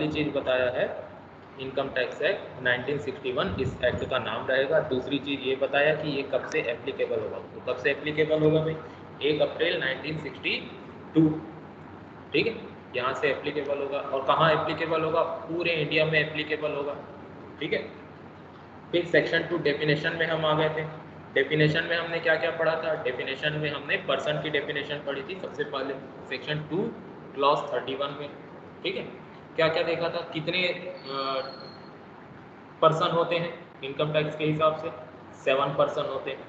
पहली चीज बताया है इनकम टैक्स एक्ट 1961, इस एक्ट का नाम रहेगा। दूसरी चीज ये बताया कि ये कब से एप्लीकेबल होगा, तो कब से एप्लीकेबल होगा भाई, 1 अप्रैल 1962, ठीक है, यहाँ से एप्लीकेबल होगा। और कहाँ एप्लीकेबल होगा, पूरे इंडिया में एप्लीकेबल होगा, ठीक है। फिर सेक्शन 2 डेफिनेशन में हम आ गए थे। डेफिनेशन में हमने क्या क्या पढ़ा था, डेफिनेशन में हमने पर्सन की डेफिनेशन पढ़ी थी सबसे पहले, सेक्शन 2 क्लॉज 31 में, ठीक है। क्या क्या देखा था, कितने पर्सन होते हैं इनकम टैक्स के हिसाब से, 7 पर्सन होते हैं,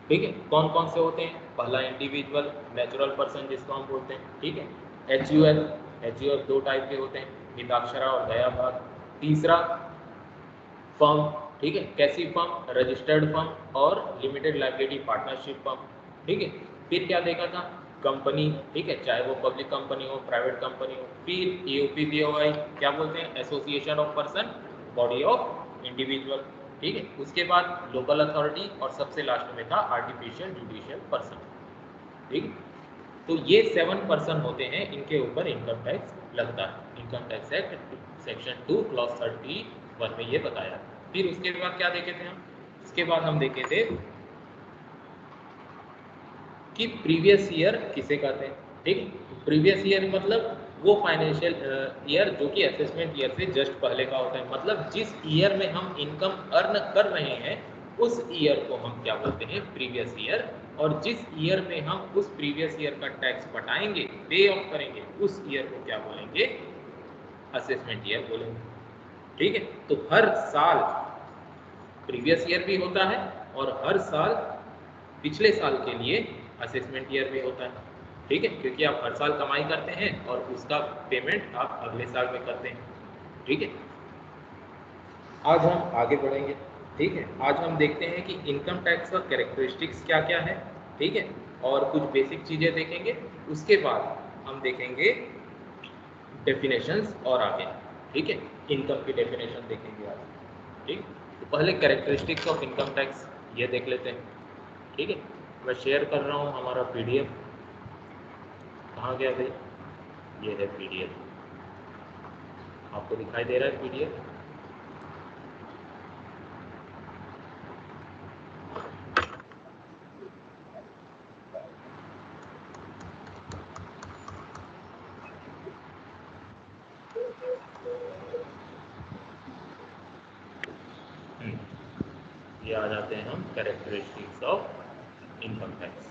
ठीक है। कौन कौन से होते हैं, पहला इंडिविजुअल नेचुरल पर्सन जिसको हम बोलते हैं, ठीक है। एचयूएफ 2 टाइप के होते हैं, मिताक्षरा और दया भाग। तीसरा फर्म, ठीक है, कैसी फर्म, रजिस्टर्ड फर्म और लिमिटेड लाइबिलिटी पार्टनरशिप फर्म, ठीक है। फिर क्या देखा था, कंपनी, ठीक है, चाहे वो पब्लिक कंपनी हो प्राइवेट कंपनी हो। फिर एओपीबीओआई क्या बोलते हैं, association of person body of individual, ठीक है। उसके बाद लोकल अथॉरिटी और सबसे लास्ट में था आर्टिफिशियल जुडिशियल पर्सन, ठीक है। तो ये 7 पर्सन होते हैं, इनके ऊपर इनकम टैक्स लगता है। Income tax act section 2 clause 31 में ये बताया। फिर उसके बाद क्या देखे थे हम, इसके बाद हम देखे थे कि प्रीवियस ईयर किसे कहते हैं, ठीक। प्रीवियस ईयर मतलब वो फाइनेंशियल ईयर जो कि असेसमेंट ईयर से जस्ट पहले का होता है, मतलब जिस ईयर में हम इनकम अर्न कर रहे हैं उस ईयर को हम क्या बोलते हैं, प्रीवियस ईयर। और जिस ईयर में हम उस प्रीवियस ईयर का टैक्स पटाएंगे, पे ऑफ करेंगे, उस ईयर को क्या बोलेंगे, असेसमेंट ईयर बोलेंगे, ठीक है। तो हर साल प्रीवियस ईयर भी होता है और हर साल पिछले साल के लिए असेसमेंट ईयर भी होता है, ठीक है, क्योंकि आप हर साल कमाई करते हैं और उसका पेमेंट आप अगले साल में करते हैं, ठीक है। आज हम आगे बढ़ेंगे, ठीक है। आज हम देखते हैं कि इनकम टैक्स का कैरेक्टरिस्टिक्स क्या क्या है, ठीक है, और कुछ बेसिक चीजें देखेंगे। उसके बाद हम देखेंगे डेफिनेशंस और आगे, ठीक है, इनकम की डेफिनेशन देखेंगे आज, ठीक। तो पहले कैरेक्टरिस्टिक्स ऑफ इनकम टैक्स ये देख लेते हैं, ठीक है। मैं शेयर कर रहा हूँ हमारा पीडीएफ, कहाँ गया भाई, ये है पीडीएफ, आपको दिखाई दे रहा है पीडीएफ, ये आ जाते हैं हम कैरेक्टरिस्टिक्स ऑफ इनकम टैक्स।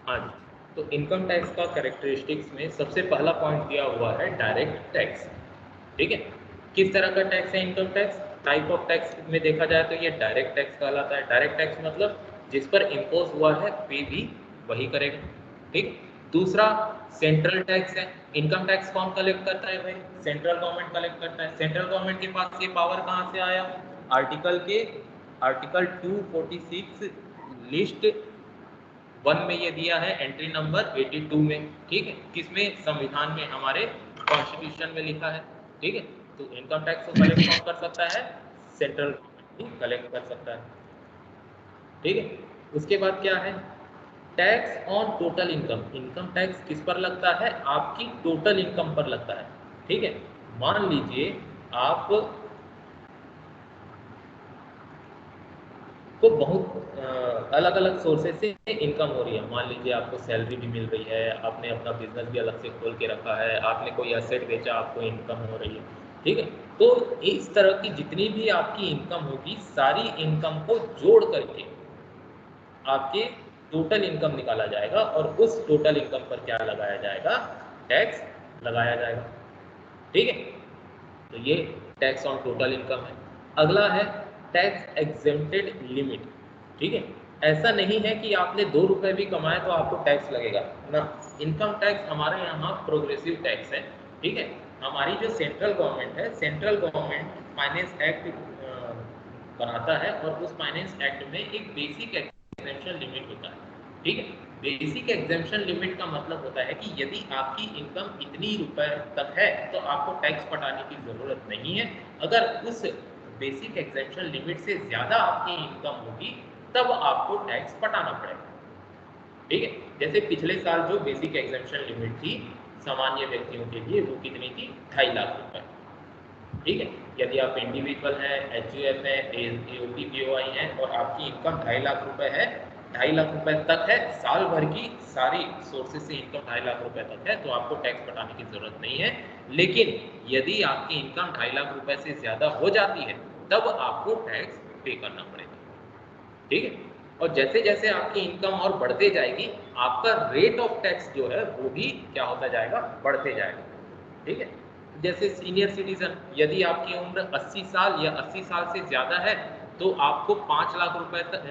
हाँ जी, तो इनकम टैक्स का कैरेक्टरिस्टिक्स में सबसे पहला पॉइंट दिया हुआ है डायरेक्ट टैक्स, ठीक है। किस तरह का टैक्स है income tax, type of tax में देखा जाए तो ये डायरेक्ट टैक्स कहलाता है। डायरेक्ट टैक्स मतलब जिस पर इम्पोज हुआ है पे भी वही करेगा, ठीक। दूसरा सेंट्रल टैक्स है। इनकम टैक्स कौन कलेक्ट करता है भाई, सेंट्रल गवर्नमेंट कलेक्ट करता है। सेंट्रल गवर्नमेंट के पास ये पावर कहाँ से आया, आर्टिकल 246 लिस्ट 1 में ये दिया है, एंट्री नंबर 82 में, ठीक है। किसमें, संविधान में, हमारे कॉन्स्टिट्यूशन में लिखा है, ठीक है। तो इनकम टैक्स को कलेक्ट कौन कर सकता है, सेंट्रल गवर्नमेंट ही कलेक्ट कर सकता है, ठीक है। उसके बाद क्या है, tax on total income. Income tax किस पर लगता है, आपकी टोटल इनकम पर लगता है, ठीक है। मान लीजिए आप तो बहुत अलग अलग सोर्सेज से इनकम हो रही है। मान लीजिए आपको सैलरी भी मिल रही है, आपने अपना बिजनेस भी अलग से खोल के रखा है, आपने कोई एसेट बेचा, आपको इनकम हो रही है, ठीक है। तो इस तरह की जितनी भी आपकी इनकम होगी, सारी इनकम को जोड़ करके आपके टोटल इनकम निकाला जाएगा और उस टोटल इनकम पर क्या लगाया जाएगा, टैक्स लगाया जाएगा, ठीक है। तो ये टैक्स ऑन टोटल इनकम है। अगला है टैक्स एग्जेम्प्टेड लिमिट, ठीक है। ऐसा नहीं है कि आपने 2 रुपए भी कमाए तो आपको टैक्स लगेगा ना। इनकम टैक्स हमारे यहाँ प्रोग्रेसिव टैक्स है, ठीक है। हमारी जो सेंट्रल गवर्नमेंट है, सेंट्रल गवर्नमेंट फाइनेंस एक्ट बनाता है और उस फाइनेंस एक्ट में एक बेसिक एग्जेम्पशन लिमिट होता है, ठीक है। बेसिक एग्जेम्पशन लिमिट का मतलब होता है कि यदि आपकी इनकम इतनी रुपए तक है तो आपको टैक्स पटाने की ज़रूरत नहीं है। अगर उस बेसिक एग्जेम्पशन लिमिट से ज़्यादा आपकी इनकम होगी तब आपको टैक्स पटाना पड़ेगा। ठीक है, जैसे पिछले साल जो बेसिक एग्जेम्पशन लिमिट थी सामान्य व्यक्तियों के लिए वो कितनी थी, 2.5 लाख रुपए। ठीक है, यदि आप इंडिविजुअल हैं, एचयूएफ है, एओपी बीओआई है और आपकी इनकम 2.5 लाख रुपए है, 2.5 लाख रुपए तक है, साल भर की सारी सोर्सेज से इनकम 2.5 लाख रुपए तक है, तो आपको टैक्स पटाने की जरूरत नहीं है। लेकिन यदि आपकी इनकम 2.5 लाख रुपए से ज्यादा हो जाती है तब आपको टैक्स पे करना पड़ेगा। ठीक है, और जैसे जैसे आपकी इनकम और बढ़ते जाएगी आपका रेट ऑफ टैक्स जो है वो भी क्या होता जाएगा, बढ़ते जाएगा। ठीक है, जैसे सीनियर सिटीजन, यदि आपकी उम्र 80 साल या 80 साल से ज्यादा है तो आपको 5 लाख रुपए तक,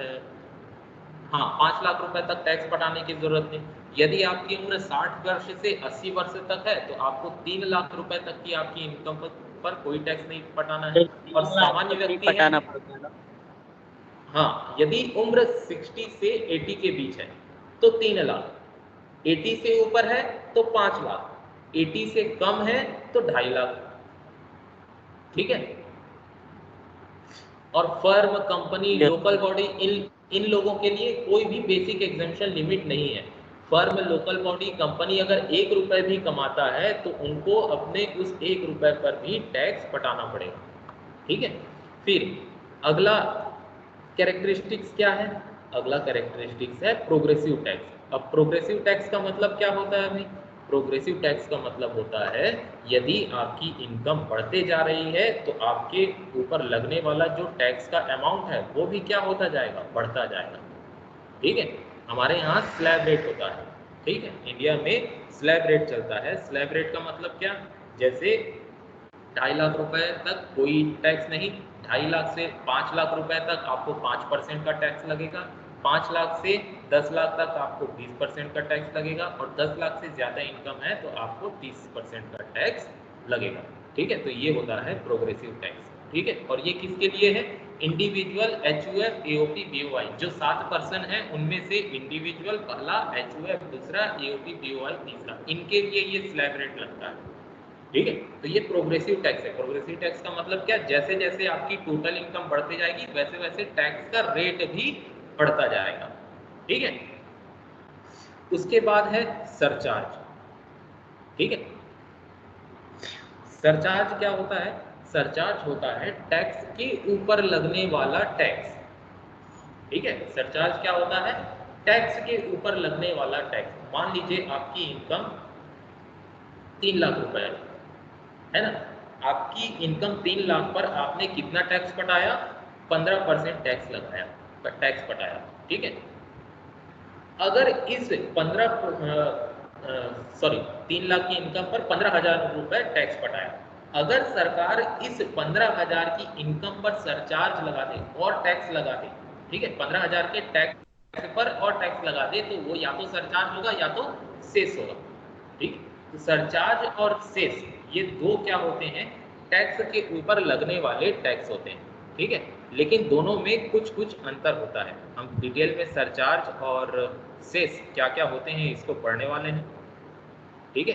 हाँ 5 लाख रुपए तक टैक्स पटाने की जरूरत नहीं। यदि आपकी उम्र 60 वर्ष से 80 वर्ष तक है तो आपको 3 लाख रुपए तक की आपकी इनकम पर कोई टैक्स नहीं पटाना है। और 3 लाख सामान्य तक नहीं व्यक्ति है, पटाना पड़ता है ना? हाँ यदि उम्र 60 से 80 के बीच है तो 3 लाख, 80 से ऊपर है तो 5 लाख, 80 से कम है तो 2.5 लाख। ठीक है, और firm, company, Yes, local sir. Body, इन इन लोगों के लिए कोई भी बेसिक एग्जेम्पशन लिमिट नहीं है। फर्म, लोकल बॉडी, कंपनी अगर 1 रुपए भी कमाता है तो उनको अपने उस 1 रुपए पर भी टैक्स पटाना पड़ेगा। ठीक है, फिर अगला कैरेक्टरिस्टिक्स क्या है, अगला कैरेक्टरिस्टिक्स है प्रोग्रेसिव टैक्स। अब प्रोग्रेसिव टैक्स का मतलब क्या होता है भाई, प्रोग्रेसिव टैक्स का मतलब होता है यदि आपकी इनकम बढ़ते जा रही है तो आपके ऊपर लगने वाला जो टैक्स का अमाउंट है वो भी क्या होता जाएगा, बढ़ता जाएगा। ठीक है, हमारे यहाँ स्लैब रेट होता है। ठीक है, इंडिया में स्लैब रेट चलता है। स्लैब रेट का मतलब क्या, जैसे 2.5 लाख रुपए तक कोई टैक्स नहीं, 2.5 लाख से 5 लाख रुपए तक आपको 5% का टैक्स लगेगा, 5 लाख से 10 लाख तक आपको 20% का टैक्स लगेगा और 10 लाख से ज़्यादा इनकम है तो आपको 30% का टैक्स लगेगा। ठीक है, तो ये होता है प्रोग्रेसिव टैक्स। ठीक है, और ये किसके लिए है, इंडिविजुअल, एचयूएफ, एओपी, बीओआई, जो 7 पर्सन है उनमें से इंडिविजुअल पहला, एचयूएफ दूसरा, एओपी बीओआई तीसरा, इनके लिए ये स्लैब रेट लगता है। ठीक है, तो ये प्रोग्रेसिव टैक्स है। प्रोग्रेसिव टैक्स का मतलब क्या, जैसे जैसे आपकी टोटल इनकम बढ़ती जाएगी वैसे वैसे टैक्स का रेट भी बढ़ता जाएगा। ठीक है, उसके बाद है सरचार्ज। ठीक है, सरचार्ज क्या होता है, सरचार्ज होता है टैक्स के ऊपर लगने वाला टैक्स। ठीक है, सरचार्ज क्या होता है, टैक्स के ऊपर लगने वाला टैक्स। मान लीजिए आपकी इनकम 3 लाख रुपए है ना, आपकी इनकम 3 लाख पर आपने कितना टैक्स पटाया, 15% टैक्स लगाया, टैक्स पटाया। ठीक है, अगर इस 3 लाख की इनकम पर 15,000 रुपए टैक्स पटाया, अगर सरकार इस 15,000 की इनकम पर सरचार्ज लगा दे और टैक्स लगा दे, ठीक है, 15,000 के टैक्स पर और टैक्स लगा दे तो वो या तो सरचार्ज होगा या तो सेस होगा। ठीक, तो सरचार्ज और सेस ये दो क्या होते हैं, टैक्स के ऊपर लगने वाले टैक्स होते हैं। ठीक है, लेकिन दोनों में कुछ कुछ अंतर होता है। हम डिटेल में सरचार्ज और सेस क्या क्या होते हैं इसको पढ़ने वाले हैं। ठीक है,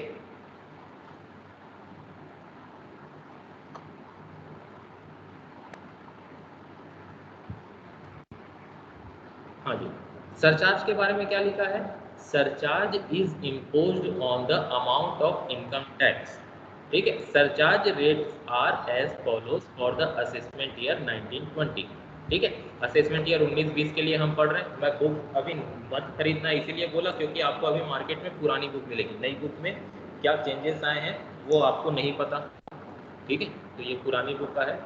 हाँ जी, सरचार्ज के बारे में क्या लिखा है, surcharge is imposed on the amount of income tax. ठीक है, surcharge rates are as follows for the assessment year 1920। ठीक है, असेसमेंट ईयर 19-20 के लिए हम पढ़ रहे हैं। मैं बुक अभी मत खरीदना इसीलिए बोला क्योंकि आपको अभी मार्केट में पुरानी बुक मिलेगी, नई बुक में क्या चेंजेस आए हैं वो आपको नहीं पता। ठीक है, तो ये पुरानी बुक का है,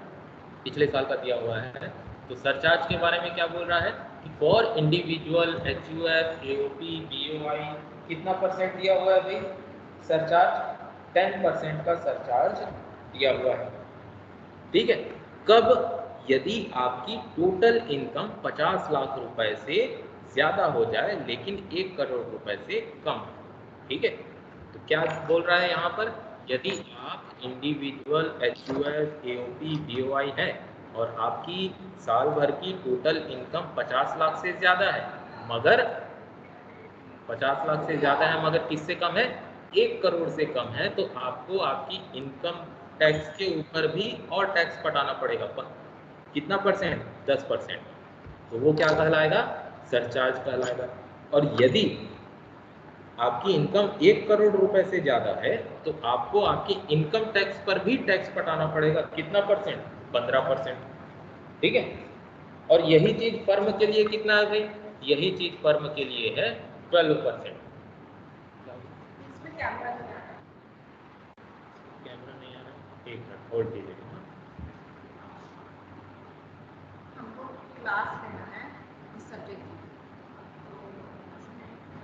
पिछले साल का दिया हुआ है। तो सरचार्ज के बारे में क्या बोल रहा है कि for individual, HUF, AOP, BOI कितना परसेंट दिया हुआ है भाई, सरचार्ज 10% का सरचार्ज दिया हुआ है। ठीक है, कब, यदि आपकी टोटल इनकम 50 लाख रुपए से ज्यादा हो जाए लेकिन 1 करोड़ रुपए से कम। ठीक है, तो क्या बोल रहा है यहाँ पर, यदि आप इंडिविजुअल, एचयूएफ, एओपी, बीओआई है और आपकी साल भर की टोटल इनकम 50 लाख से ज्यादा है मगर 50 लाख से ज़्यादा है मगर किससे कम है, 1 करोड़ से कम है, तो आपको आपकी इनकम टैक्स के ऊपर भी और टैक्स पटाना पड़ेगा। कितना परसेंट, 10%। तो वो क्या कहलाएगा, सरचार्ज कहलाएगा। और यदि आपकी इनकम 1 करोड़ रुपए से ज़्यादा है तो आपको आपकी इनकम टैक्स पर भी टैक्स पटाना पड़ेगा। कितना परसेंट, 15%। ठीक है। और यही चीज फर्म के लिए कितना है भाई, यही चीज फर्म के लिए है 12%। इसमें कैमरा नहीं आ रहा, कैमरा नहीं आ रहा, एक मिनट होल्ड कीजिए। हमको क्लास लेना है इस सब्जेक्ट की, तो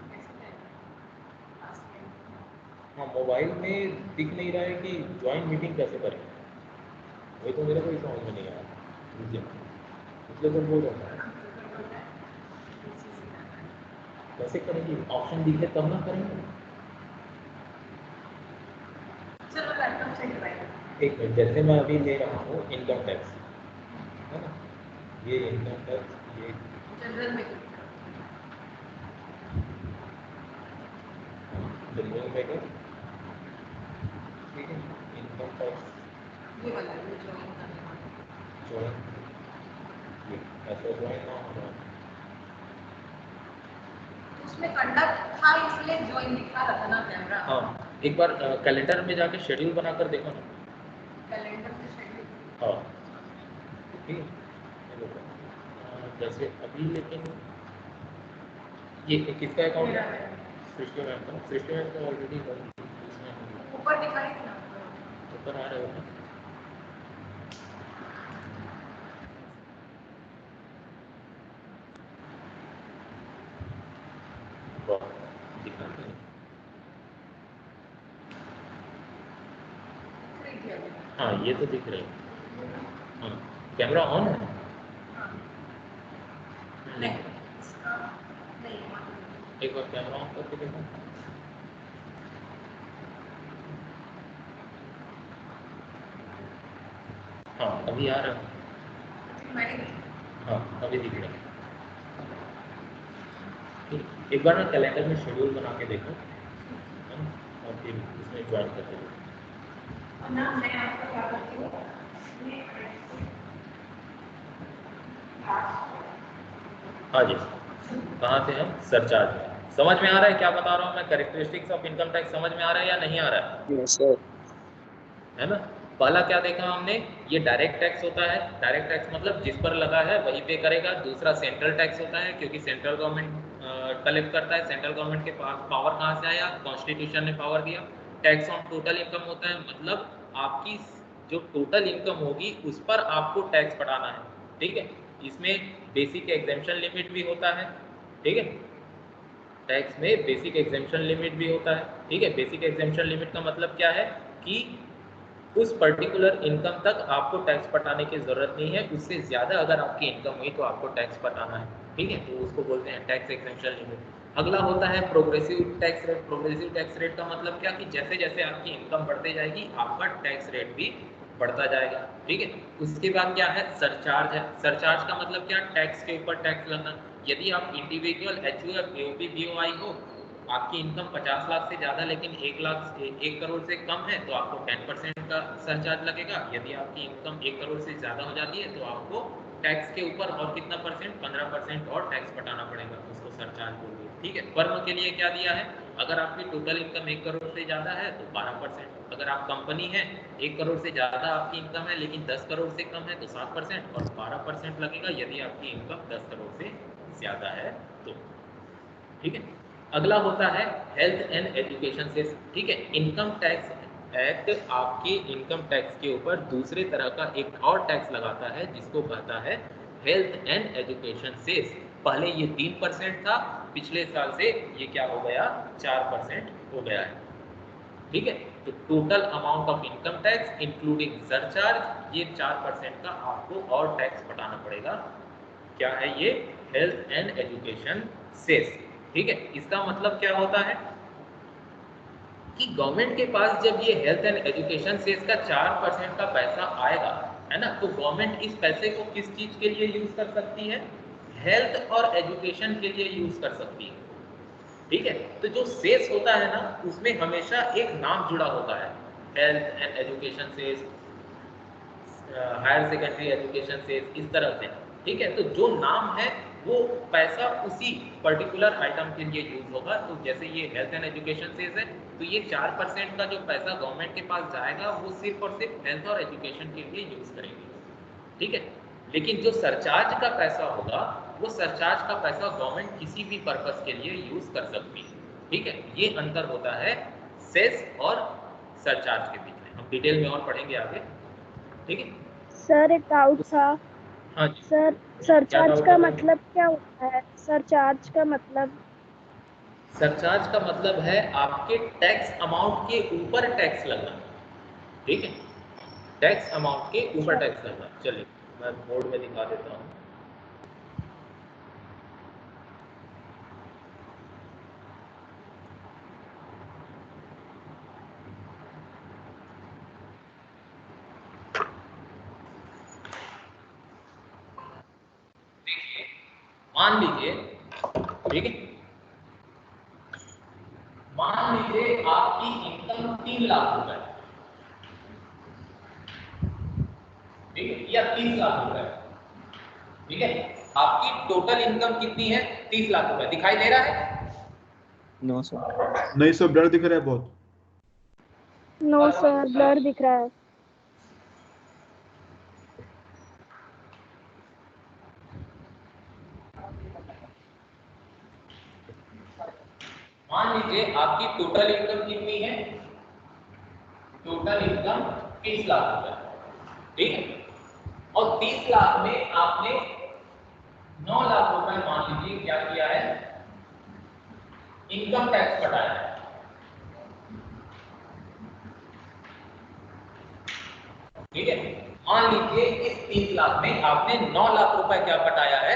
कैसे करेंगे क्लास लेना? हाँ, मोबाइल में दिख नहीं रहा है कि ज्वाइन मीटिंग कैसे करें, वही तो मेरे को ही समझ में नहीं आ रहा। रुकिए, इसलिए तो बोल रहा है कैसे करेंगे, ऑप्शन दिखे तब ना करेंगे। चलो लैपटॉप से करवाइए। एक मिनट, जैसे मैं अभी ले रहा हूँ इनकम टैक्स, है ना, ये इनकम टैक्स, ये जनरल में जनरल में, ठीक है, इनकम टैक्स ये वाला जो ज्वाइन करने वाला, ज्वाइन, ये ऐसा ज्वाइन ना होगा। उसमें कंडक्ट था इसलिए ज्वाइन दिखा रहा था ना कैमरा। हाँ, एक बार कैलेंडर में जाके शेड्यूल बनाकर देखो ना। कैलेंडर में शेड्यूल, हाँ, ठीक है, ये देखो। जैसे अभी लेकिन ये किसका अकाउंट है, सृष्टि मैम का। सृष्टि मैम का ऑलरेडी ऊपर दिखाई थी ना, ऊपर आ रहे हो ना। वाह, दिखा तो नहीं। दिख रही थी अभी। हाँ, ये तो दिख रहे हैं। हाँ, कैमरा ऑन है। हाँ, नहीं, इसका नहीं है। एक बार कैमरा ऑन करके देखो। हाँ, अभी आ रहा है। मैंने हाँ, अभी दिख रहा है। ठीक, एक बार ना कैलेंडर में शेड्यूल बना के देखो, है ना, और फिर उसमें ज्वाइन करके देखो। और ना मैं आपको क्या करती हूँ, हाँ जी, कहाँ थे हम, सरचार्ज। समझ में आ रहा है क्या बता रहा हूँ मैं, कैरेक्टरिस्टिक्स ऑफ इनकम टैक्स समझ में आ रहा है या नहीं आ रहा है? Yes sir. है ना। पहला क्या देखा हमने, ये डायरेक्ट टैक्स होता है। डायरेक्ट टैक्स मतलब जिस पर लगा है वही पे करेगा। दूसरा सेंट्रल टैक्स होता है, क्योंकि सेंट्रल गवर्नमेंट कलेक्ट करता है। सेंट्रल गवर्नमेंट के पास पावर कहाँ से आया, कॉन्स्टिट्यूशन ने पावर दिया। टैक्स ऑन टोटल इनकम होता है, मतलब आपकी जो टोटल इनकम होगी उस पर आपको टैक्स पटाना है। ठीक है, इसमें बेसिक एग्जेम्पशन लिमिट भी होता है। ठीक है, टैक्स में बेसिक एग्जेम्पशन लिमिट भी होता है। ठीक है, बेसिक एग्जेम्पशन लिमिट का मतलब क्या है कि उस पर्टिकुलर इनकम तक आपको टैक्स पटाने की जरूरत नहीं है, उससे ज़्यादा अगर आपकी इनकम हुई तो आपको टैक्स पटाना है। ठीक है, तो उसको बोलते हैं टैक्स एग्जेम्पशन लिमिट। अगला होता है progressive tax rate. Progressive tax rate का मतलब क्या, कि जैसे जैसे आपकी इनकम बढ़ती जाएगी आपका टैक्स रेट भी बढ़ता जाएगा। ठीक है, उसके बाद क्या है, सरचार्ज है। सरचार्ज का मतलब क्या, टैक्स के ऊपर टैक्स लगना। यदि आप इंडिविजुअल एचयूएफ एओपी बीओआई हो, आपकी इनकम 50 लाख से ज़्यादा लेकिन 1 करोड़ से कम है तो आपको 10% का सरचार्ज लगेगा। यदि आपकी इनकम 1 करोड़ से ज़्यादा हो जाती है तो आपको टैक्स के ऊपर और कितना परसेंट, 15% और टैक्स पटाना पड़ेगा, उसको सरचार्ज बोलिए। ठीक है, फर्म के लिए क्या दिया है, अगर आपकी टोटल इनकम 1 करोड़ से ज़्यादा है तो 12%। अगर आप कंपनी है, 1 करोड़ से ज़्यादा आपकी इनकम है लेकिन 10 करोड़ से कम है तो 7% और 12% लगेगा यदि आपकी इनकम 10 करोड़ से ज़्यादा है तो। ठीक है, अगला होता है हेल्थ एंड एजुकेशन से। ठीक है, इनकम टैक्स एक्ट आपके इनकम टैक्स के ऊपर दूसरे तरह का एक और टैक्स लगाता है जिसको कहता है हेल्थ एंड एजुकेशन सेस। पहले ये 3% था, पिछले साल से ये क्या हो गया, 4% हो गया है। ठीक है, तो total amount of income tax including surcharge, ये 4% का आपको और टैक्स पटाना पड़ेगा। क्या है ये, हेल्थ एंड एजुकेशन सेस। ठीक है, इसका मतलब क्या होता है कि गवर्नमेंट के पास जब ये हेल्थ एंड एजुकेशन सेस का 4% का पैसा आएगा, है ना, तो गवर्नमेंट इस पैसे को किस चीज के लिए यूज कर सकती है, हेल्थ और एजुकेशन के लिए यूज कर सकती है। ठीक है। तो जो सेस होता है ना, उसमें हमेशा एक नाम जुड़ा होता है, health and education cess, higher secondary education cess, इस तरह से। ठीक है, तो जो नाम है वो पैसा उसी पर्टिकुलर आइटम के लिए यूज होगा। तो जैसे ये हेल्थ एंड एजुकेशन सेस है, तो ये 4% का जो पैसा गवर्नमेंट के पास जाएगा वो सिर्फ और सिर्फ हेल्थ और एजुकेशन के लिए यूज करेंगे। ठीक है। लेकिन जो सरचार्ज का पैसा होगा, वो सरचार्ज का पैसा गवर्नमेंट किसी भी पर्पस के लिए यूज कर सकती है। ठीक है, ये अंतर होता है सेस और सरचार्ज के बीच में। हम डिटेल में और पढ़ेंगे आगे। ठीक है। सर एक डाउट था। हाँ जी, सर क्या सरचार्ज डाउट का है भाई? मतलब क्या होता है? सरचार्ज का मतलब? सरचार्ज का मतलब है आपके टैक्स अमाउंट के ऊपर टैक्स लगना। ठीक है, टैक्स अमाउंट के ऊपर टैक्स लगना। चलिए मैं बोर्ड में दिखा देता हूँ। मान लीजिए, ठीक है, मान लीजिए आपकी इनकम 3 लाख रुपए, ठीक है, या 30 लाख रुपए। ठीक है, आपकी टोटल इनकम कितनी है? 30 लाख रुपए। दिखाई दे रहा है? No sir. नहीं सर, ब्लर दिख रहा है बहुत। नो सर, ब्लर दिख रहा है। मान लीजिए आपकी टोटल इनकम कितनी है? टोटल इनकम 30 लाख रुपए। ठीक है, और 30 लाख में आपने 9 लाख रुपए मान लीजिए क्या किया है? इनकम टैक्स कटाया है। ठीक है, मान लीजिए इस 30 लाख में आपने 9 लाख रुपए क्या कटाया है?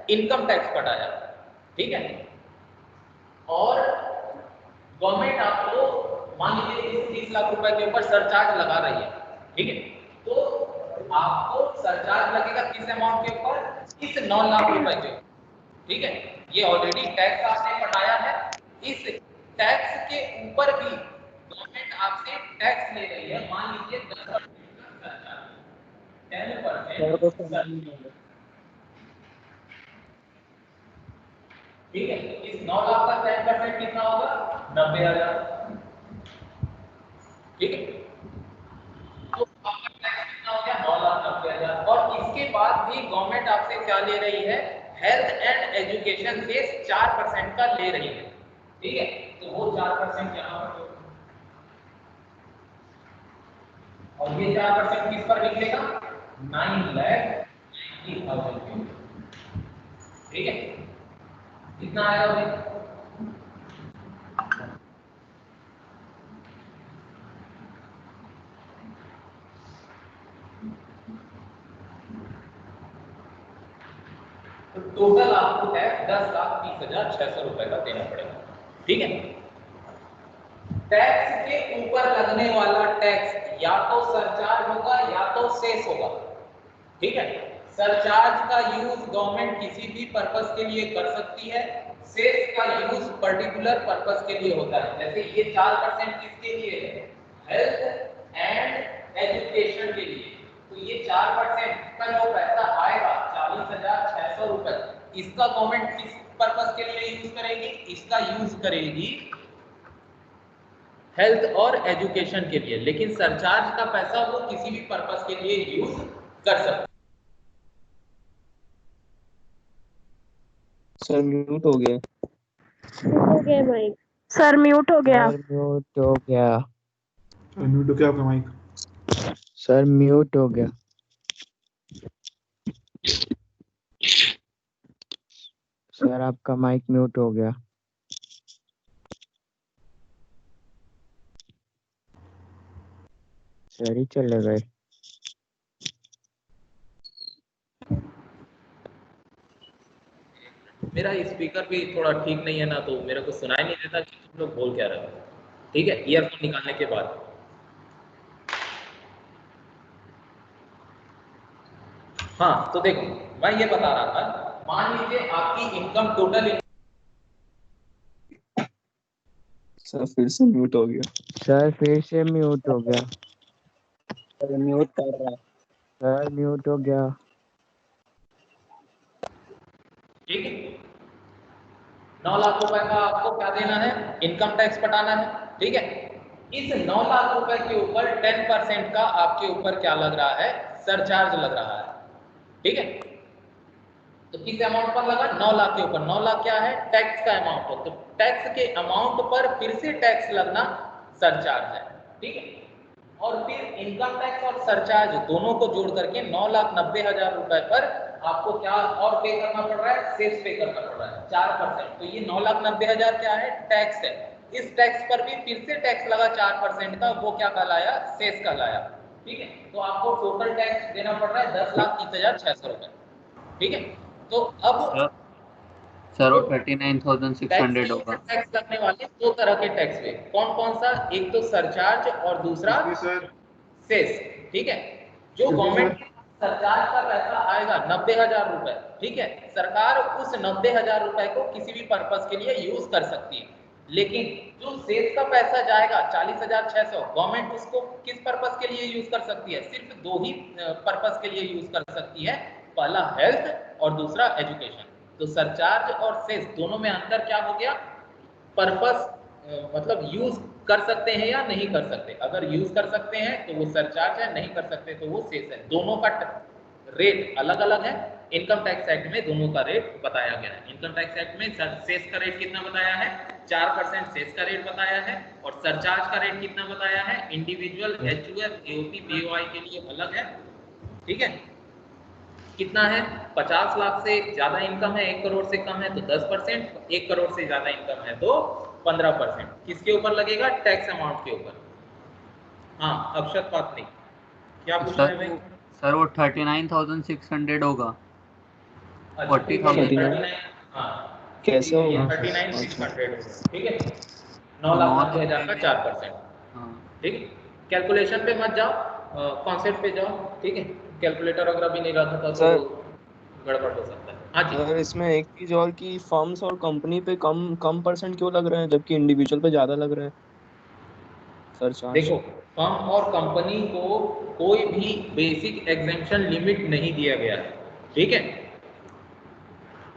इनकम टैक्स कटाया। ठीक है, और गवर्नमेंट आपको मान लीजिए इस 30 लाख रुपए के ऊपर सरचार्ज लगा रही है। ठीक है, तो आपको सरचार्ज लगेगा किस अमाउंट के ऊपर? इस 9 लाख रुपए के। ठीक है, ये ऑलरेडी टैक्स आपने कटाया है। इस टैक्स के ऊपर भी गवर्नमेंट आपसे टैक्स ले रही है। मान लीजिए 10% का सरचार्ज, 10%। ठीक है, इस 9 लाख का 10% कितना होगा? 90,000। ठीक है, तो आपका टैक्स कितना हो गया? 9,90,000। और इसके बाद भी गवर्नमेंट आपसे क्या ले रही है? हेल्थ एंड एजुकेशन से 4% का ले रही है। ठीक है, तो वो 4% यहाँ पर और ये 4% किस पर निकलेगा? 9,90,000। ठीक है, कितना आएगा भाई? तो टोटल आपको टैक्स 10,30,600 रुपए का देना पड़ेगा। ठीक है, टैक्स के ऊपर लगने वाला टैक्स या तो सरचार्ज होगा या तो सेस होगा। ठीक है, सरचार्ज का यूज गवर्नमेंट किसी भी पर्पस के लिए कर सकती है। सेस का यूज पर्टिकुलर पर्पस के लिए होता है। जैसे ये 4% किसके लिए है? हेल्थ एंड एजुकेशन के लिए। तो ये 4% का जो पैसा आएगा 40,600 रुपए, इसका गवर्नमेंट किस पर्पस के लिए यूज करेगी? इसका यूज करेगी हेल्थ और एजुकेशन के लिए। लेकिन सरचार्ज का पैसा वो किसी भी पर्पस के लिए यूज कर सकते। सर म्यूट हो गया। हो गया माइक। सर म्यूट हो गया। सर म्यूट हो गया। म्यूट हो गया आपका माइक। सर म्यूट हो गया। सर आपका माइक म्यूट हो गया। सर ही चले गए। मेरा स्पीकर भी थोड़ा ठीक नहीं है ना, तो मेरे को सुनाई नहीं देता कि तुम लोग बोल क्या रहे हो। ठीक है, ईयरफोन निकालने के बाद। हाँ, तो देखो मैं ये बता रहा था, मान लीजिए आपकी इनकम टोटल सर फिर से म्यूट हो गया। सर फिर से म्यूट हो गया। सर म्यूट कर रहा है। सर म्यूट हो गया। ठीक है, 9 लाख रुपए का आपको क्या देना है, इनकम टैक्स पटाना है। ठीक है, इस 9 लाख रुपए के ऊपर 10% का आपके ऊपर क्या लग रहा है, सरचार्ज लग रहा है। ठीक है, तो किस अमाउंट पर लगा, 9 लाख के ऊपर। 9 लाख क्या है, टैक्स का अमाउंट है, तो टैक्स के अमाउंट पर फिर से टैक्स लगना सरचार्ज है। ठीक है, और फिर इनकम टैक्स और सरचार्ज दोनों को जोड़ करके 9,90,000 रुपए पर आपको क्या और पे करना पड़ रहा है, सेस पे करना पड़ रहा है 4%। तो ये 9,90,000 क्या है, टैक्स है। इस टैक्स पर भी फिर से टैक्स लगा 4% का, वो क्या कहलाया, सेस कहलाया। ठीक है, तो आपको टोटल टैक्स देना पड़ रहा है 10,30,600 रुपए। ठीक है, तो अब सर वो जो 39,600 होगा। टैक्स लगने वाले दो तरह के टैक्स हुए, कौन कौन सा, एक तो सरचार्ज और दूसरा सर सेस। ठीक है, जो कितनी गवर्नमेंट सर? सरचार्ज का पैसा आएगा 90,000 रुपए। ठीक है, सरकार उस 90,000 रुपए को किसी भी पर्पस के लिए यूज कर सकती है, लेकिन जो सेस का पैसा जाएगा 40,600, गवर्नमेंट उसको किस पर्पस के लिए यूज कर सकती है, सिर्फ दो ही पर्पस के लिए यूज कर सकती है, पहला हेल्थ और दूसरा एजुकेशन। तो सरचार्ज और सेस दोनों में अंतर क्या हो गया, पर्पस, मतलब यूज कर सकते हैं या नहीं कर सकते। अगर यूज कर सकते हैं तो वो सरचार्ज है, नहीं कर सकते तो वो सेस है। दोनों का रेट अलग अलग है। इनकम टैक्स एक्ट में दोनों का रेट बताया गया है। इनकम टैक्स एक्ट में सेस का रेट कितना बताया है, 4% सेस का रेट बताया है, और सरचार्ज का रेट कितना बताया है, इंडिविजुअल एचयूएफ एओपी बीओआई के लिए अलग है। ठीक है, कितना है, 50 लाख से ज्यादा इनकम है, 1 करोड़ से कम है तो 10%, 1 करोड़ से ज्यादा इनकम है तो 15%। किसके ऊपर लगेगा, टैक्स अमाउंट के ऊपर। हाँ, अक्षत पातनी क्या पूछ रहे हैं भाई। सर वो 39,600 होगा। अच्छा, ठीक है, 40,000 39, हाँ कैसे ठीक है, ये होगा? 39,600। ठीक है, तो 9,90,000 का 4%। हाँ ठीक है, कैलकुलेशन पे मत जाओ, कॉन्सेप्ट पे जाओ। ठीक है, कैलकुलेटर अगर भी नहीं रखा था तो सर गड़बड़ हो सकता है। हाँ जी, सर इसमें एक चीज और कि फर्म्स और कंपनी पे कम कम परसेंट क्यों लग रहे हैं जबकि इंडिविजुअल पे ज्यादा लग रहे हैं सर चार्ज। देखो, फर्म और कंपनी को कोई भी बेसिक एग्जेम्पशन लिमिट नहीं दिया गया है। ठीक है,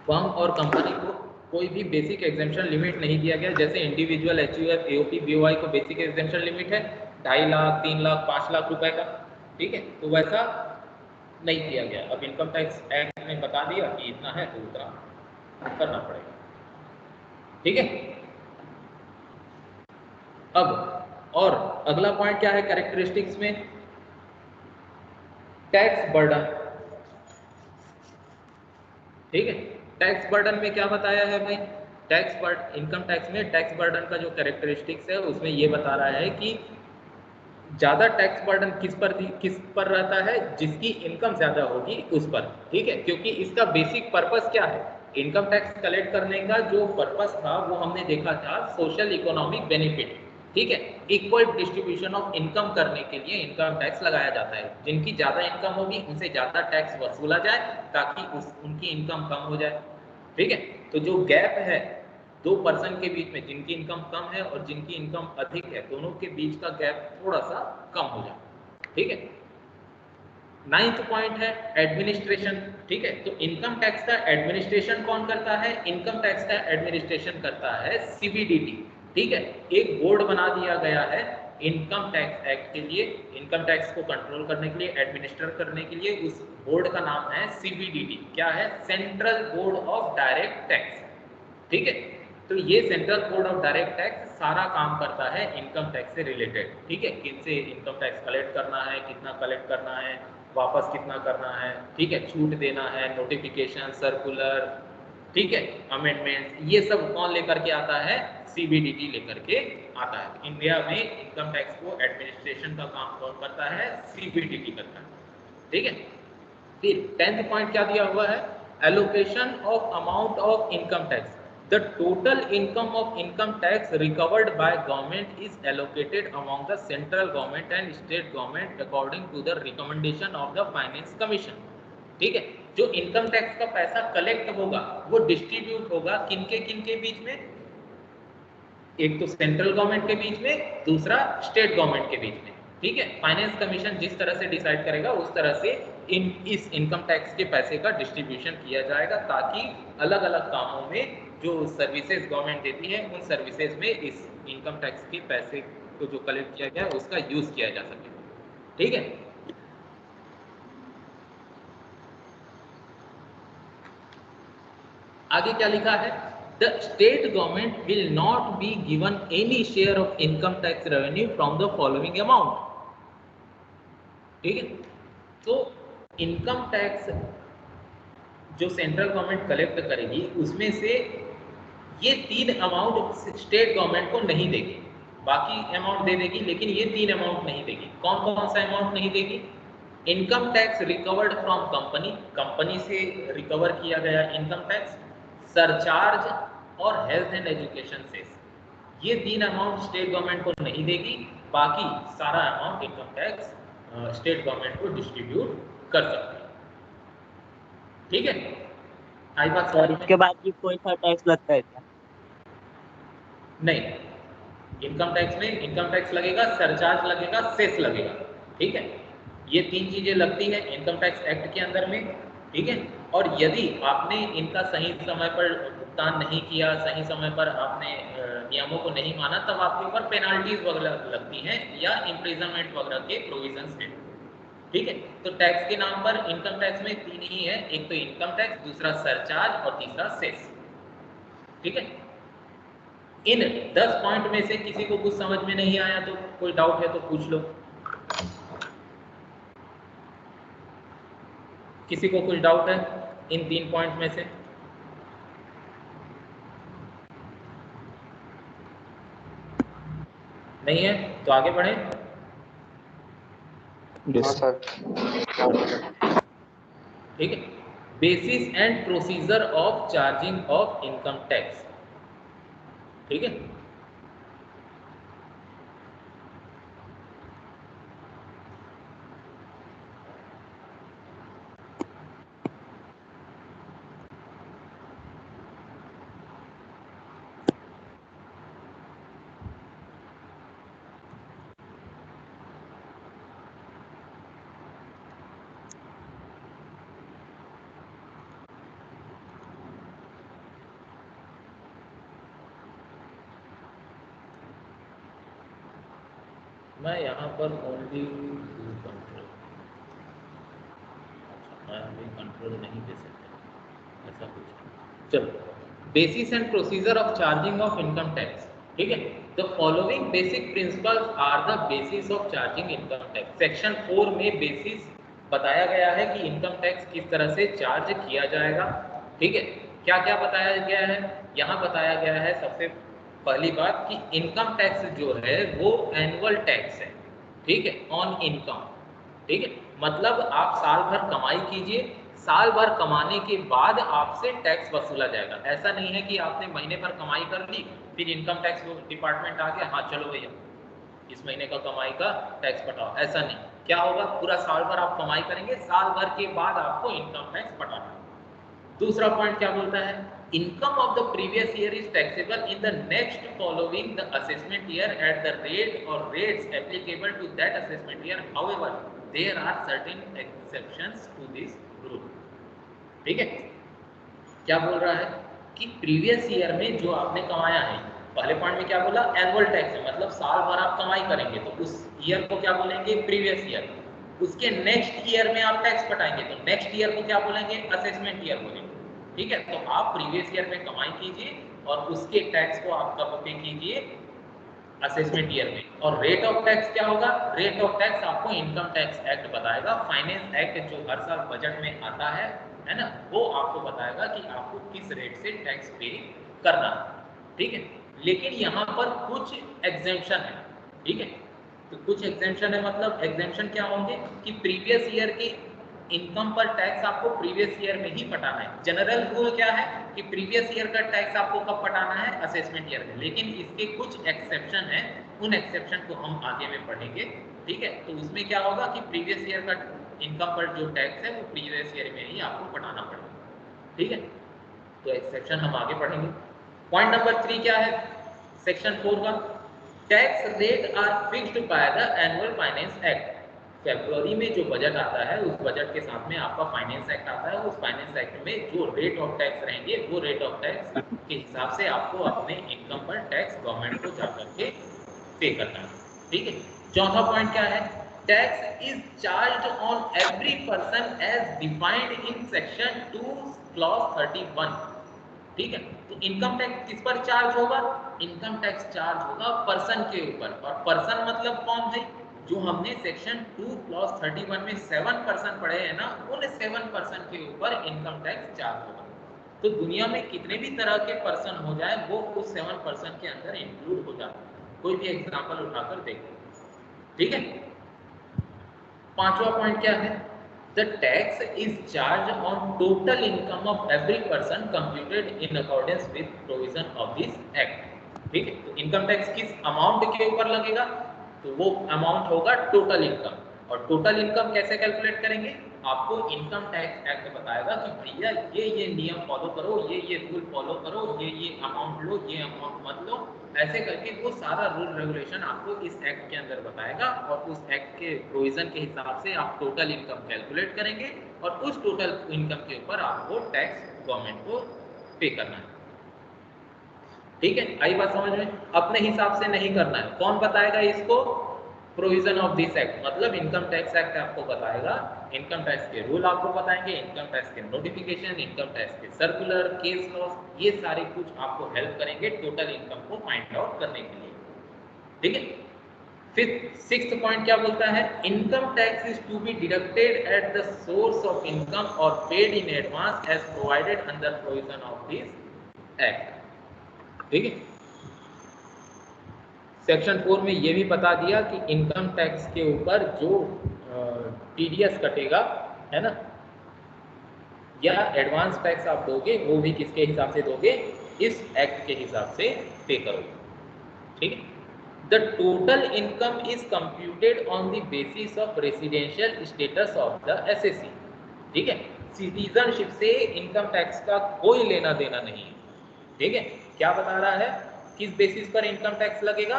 फर्म और कंपनी को कोई भी बेसिक एग्जेम्पशन लिमिट नहीं दिया गया। जैसे इंडिविजुअल एचयूएफ एओपी बीओआई को बेसिक एग्जेम्पशन लिमिट है 2.5 लाख, 3 लाख, 5 लाख रुपए का। ठीक है, तो वैसा नहीं दिया गया। अब इनकम टैक्स एक्ट ने बता दिया कि इतना है तो उतना करना पड़ेगा। ठीक है, अब और अगला पॉइंट क्या है कैरेक्टरिस्टिक्स में, टैक्स बर्डन। ठीक है, टैक्स बर्डन में क्या बताया है भाई, टैक्स बर्डन, इनकम टैक्स में टैक्स बर्डन का जो कैरेक्टरिस्टिक्स है उसमें ये बता रहा है कि ज्यादा टैक्स बर्डन किस पर रहता है, जिसकी इनकम ज्यादा होगी उस पर। ठीक है, क्योंकि इसका बेसिक पर्पस क्या है, इनकम टैक्स कलेक्ट करने का जो पर्पस था वो हमने देखा था सोशल इकोनॉमिक बेनिफिट। ठीक है, इक्वल डिस्ट्रीब्यूशन ऑफ इनकम करने के लिए इनकम टैक्स लगाया जाता है। जिनकी ज्यादा इनकम होगी उनसे ज्यादा टैक्स वसूला जाए ताकि उनकी इनकम कम हो जाए। ठीक है, तो जो गैप है दो पर्सन के बीच में, जिनकी इनकम कम है और जिनकी इनकम अधिक है, दोनों के बीच का गैप थोड़ा सा कम हो जाए। ठीक है, 9th पॉइंट है एडमिनिस्ट्रेशन। ठीक है, तो इनकम टैक्स का एडमिनिस्ट्रेशन कौन करता है, इनकम टैक्स का एडमिनिस्ट्रेशन करता है सीबीडीटी। ठीक है, एक बोर्ड बना दिया गया है इनकम टैक्स एक्ट के लिए, इनकम टैक्स को कंट्रोल करने के लिए, एडमिनिस्टर करने के लिए। उस बोर्ड का नाम है सीबीडीटी। क्या है, central board of direct tax. ठीक है, तो ये central board of direct tax सारा काम करता है इनकम टैक्स से रिलेटेड। ठीक है, किनसे इनकम टैक्स कलेक्ट करना है, कितना कलेक्ट करना है, वापस कितना करना है। ठीक है, छूट देना है, नोटिफिकेशन, सर्कुलर, ठीक है, अमेंडमेंट, ये सब कौन लेकर के आता है, सीबीडीटी लेकर के आता है। इंडिया में इनकम टैक्स को एडमिनिस्ट्रेशन का काम कौन करता है, सीबीडीटी करता है। ठीक है, फिर 10th पॉइंट क्या दिया हुआ है, allocation of amount of income tax. The total income of income tax recovered by government is allocated among the central government and state government according to the recommendation of the Finance Commission। ठीक है, जो income tax का पैसा collect होगा वो distribute होगा किनके बीच में, एक तो सेंट्रल गवर्नमेंट के बीच में, दूसरा स्टेट गवर्नमेंट के बीच में। ठीक है, फाइनेंस कमीशन जिस तरह से डिसाइड करेगा उस तरह से इस इनकम टैक्स के पैसे का डिस्ट्रीब्यूशन किया जाएगा, ताकि अलग अलग कामों में जो सर्विसेज गवर्नमेंट देती है उन सर्विसेज में इस इनकम टैक्स के पैसे को जो कलेक्ट किया गया है उसका यूज किया जा सके। ठीक है, आगे क्या लिखा है? The state government will not be given any share of income tax revenue from the following amount. ठीक है, तो इनकम टैक्स जो सेंट्रल गवर्नमेंट कलेक्ट करेगी उसमें से ये 3 अमाउंट स्टेट गवर्नमेंट को नहीं देगी, बाकी अमाउंट दे देगी, लेकिन ये 3 अमाउंट नहीं देगी। कौन कौन सा अमाउंट नहीं देगी? Income tax recovered from company, company से रिकवर किया गया इनकम टैक्स, सरचार्ज और हेल्थ एंड एजुकेशन सेस, ये 3 अमाउंट स्टेट गवर्नमेंट को नहीं देगी, बाकी सारा amount income tax state government को डिस्ट्रीब्यूट कर सकती है। ठीक है, आई बात सर इसके बाद भी कोई सा टैक्स लगता है क्या? नहीं, इनकम टैक्स में इनकम टैक्स लगेगा, सरचार्ज लगेगा, सेस लगेगा। ठीक है, ये 3 चीजें लगती है इनकम टैक्स एक्ट के अंदर में। ठीक है, और यदि आपने इनका सही समय पर भुगतान नहीं किया, सही समय पर आपने नियमों को नहीं माना, तब आपके ऊपर पेनाल्टीज वगैरह लगती हैं या इम्प्रिजनमेंट वगैरह के प्रोविजंस हैं। ठीक है, तो टैक्स के नाम पर इनकम टैक्स में 3 ही है, एक तो इनकम टैक्स, दूसरा सरचार्ज और तीसरा सेस। ठीक है, इन 10 पॉइंट में से किसी को कुछ समझ में नहीं आया तो कोई डाउट है तो पूछ लो। किसी को कुछ डाउट है इन 3 पॉइंट में से? नहीं है तो आगे बढ़े। ठीक है, basis and procedure of charging of income tax. ठीक है, मैं यहाँ पर ओनली कंट्रोल, कंट्रोल नहीं दे सकते ऐसा कुछ। चलो, basis and procedure of charging of income tax. ठीक है, the following basic principles are the basis of charging income tax. Section 4 में बेसिस बताया गया है कि इनकम टैक्स किस तरह से चार्ज किया जाएगा। ठीक है, क्या क्या बताया गया है? यहाँ बताया गया है सबसे पहली बात कि इनकम टैक्स जो है वो एनुअल टैक्स है। ठीक है, ऑन इनकम। ठीक है, मतलब आप साल भर कमाई कीजिए, साल भर कमाने के बाद आपसे टैक्स वसूला जाएगा। ऐसा नहीं है कि आपने महीने भर कमाई कर ली, फिर इनकम टैक्स डिपार्टमेंट आ गया, हाँ चलो भैया इस महीने का कमाई का टैक्स पटाओ। ऐसा नहीं, क्या होगा, पूरा साल भर आप कमाई करेंगे, साल भर के बाद आपको इनकम टैक्स पटाना है। दूसरा पॉइंट क्या बोलता है? Income of the previous year is taxable in the next following the assessment year at the rate और rates applicable to that assessment year, however there are certain exceptions to this rule. ठीक है, क्या बोल रहा है कि previous year में जो आपने कमाया है, पहले पॉइंट में क्या बोला, एनुअल टैक्स है, मतलब साल भर आप कमाई करेंगे तो उस ईयर को क्या बोलेंगे, प्रीवियस ईयर। उसके नेक्स्ट ईयर में आप टैक्स पटाएंगे तो नेक्स्ट ईयर को क्या बोलेंगे, असेसमेंट ईयर बोलेंगे। ठीक है, तो आप प्रीवियस ईयर में कमाई कीजिए और उसके टैक्स को आप कब पे कीजिए, असेसमेंट ईयर में। और रेट ऑफ टैक्स क्या होगा, रेट ऑफ टैक्स आपको इनकम टैक्स एक्ट बताएगा, फाइनेंस एक्ट जो हर साल बजट में आता है ना, वो आपको बताएगा कि आपको किस रेट से टैक्स पे करना है। ठीक है, लेकिन यहाँ पर कुछ एग्जेम्पशन है। ठीक है, तो कुछ एग्जेम्पशन है, मतलब एग्जेम्पशन क्या होंगे कि प्रीवियस ईयर की इनकम पर टैक्स आपको प्रीवियस ईयर में ही पटाना है। जनरल रूल क्या है कि प्रीवियस ईयर का टैक्स आपको कब पटाना है, असेसमेंट ईयर में। लेकिन इसके कुछ एक्सेप्शन है, उन एक्सेप्शन को हम आगे में पढ़ेंगे। ठीक है, तो उसमें क्या होगा कि प्रीवियस ईयर का इनकम पर जो टैक्स है वो प्रीवियस ईयर में ही आपको पटाना पड़ेगा। ठीक है, तो एक्सेप्शन हम आगे पढ़ेंगे। पॉइंट नंबर 3 क्या है, सेक्शन 4 का tax rate are fixed by the annual finance act. फरवरी में जो बजट आता है उस बजट के साथ में आपका फाइनेंस एक्ट आता है, उस फाइनेंस एक्ट में जो रेट ऑफ टैक्स रहेंगे वो रेट ऑफ टैक्स के हिसाब से आपको अपने इनकम पर टैक्स गवर्नमेंट को जाकर के पे करना है, ठीक है। चौथा पॉइंट क्या है, tax is charge on every person as defined in section 2 clause 31, ठीक है। तो इनकम टैक्स किस पर चार्ज होगा, इनकम टैक्स चार्ज होगा पर्सन के ऊपर, और पर्सन मतलब कौन है, जो हमने सेक्शन 2 क्लॉज 31 में 7% पढ़े हैं ना, उन 7% के ऊपर इनकम टैक्स चार्ज होगा। तो दुनिया में कितने भी तरह के पर्सन हो जाए वो उस 7% के अंदर इंक्लूड हो जाता है। कोई भी एग्जांपल उठाकर देखो, ठीक है। पांचवा पॉइंट क्या है, the tax is charge on total income of every person computed in accordance with provision of this act, ठीक है। तो इनकम टैक्स किस अमाउंट के ऊपर लगेगा, तो वो अमाउंट होगा टोटल इनकम। और टोटल इनकम कैसे कैलकुलेट करेंगे, आपको इनकम टैक्स एक्ट बताएगा कि भैया ये नियम फॉलो करो, ये रूल फॉलो करो, ये अमाउंट लो, ये अमाउंट मत लो, ऐसे करके वो सारा रूल रेगुलेशन आपको इस एक्ट के अंदर बताएगा, और उस एक्ट के प्रोविजन के हिसाब से आप टोटल इनकम कैलकुलेट करेंगे, और उस टोटल इनकम के ऊपर आपको टैक्स गवर्नमेंट को पे करना है, ठीक है। आई बात समझ में, अपने हिसाब से नहीं करना है। कौन बताएगा इसको, प्रोविजन ऑफ दिस एक्ट, मतलब इनकम टैक्स एक्ट आपको बताएगा, इनकम टैक्स के रूल आपको बताएंगे, इनकम टैक्स के नोटिफिकेशन, इनकम टैक्स के सर्कुलर, केस लॉस, ये सारे कुछ आपको हेल्प करेंगे टोटल इनकम को फाइंड आउट करने के लिए, ठीक है। फिर 6th पॉइंट क्या बोलता है, income tax is to be deducted at the source of income और paid in advance as provided under provision of this act, ठीक है। सेक्शन 4 में ये भी बता दिया कि इनकम टैक्स के ऊपर जो टीडीएस कटेगा, है ना, या एडवांस टैक्स आप दोगे, वो भी किसके हिसाब से दोगे, इस एक्ट के हिसाब से पे करोगे, ठीक है। The total income is computed on the basis of residential status of the assessee, ठीक है। सिटीजनशिप से इनकम टैक्स का कोई लेना देना नहीं है, ठीक है। क्या बता रहा है, किस बेसिस पर इनकम टैक्स लगेगा,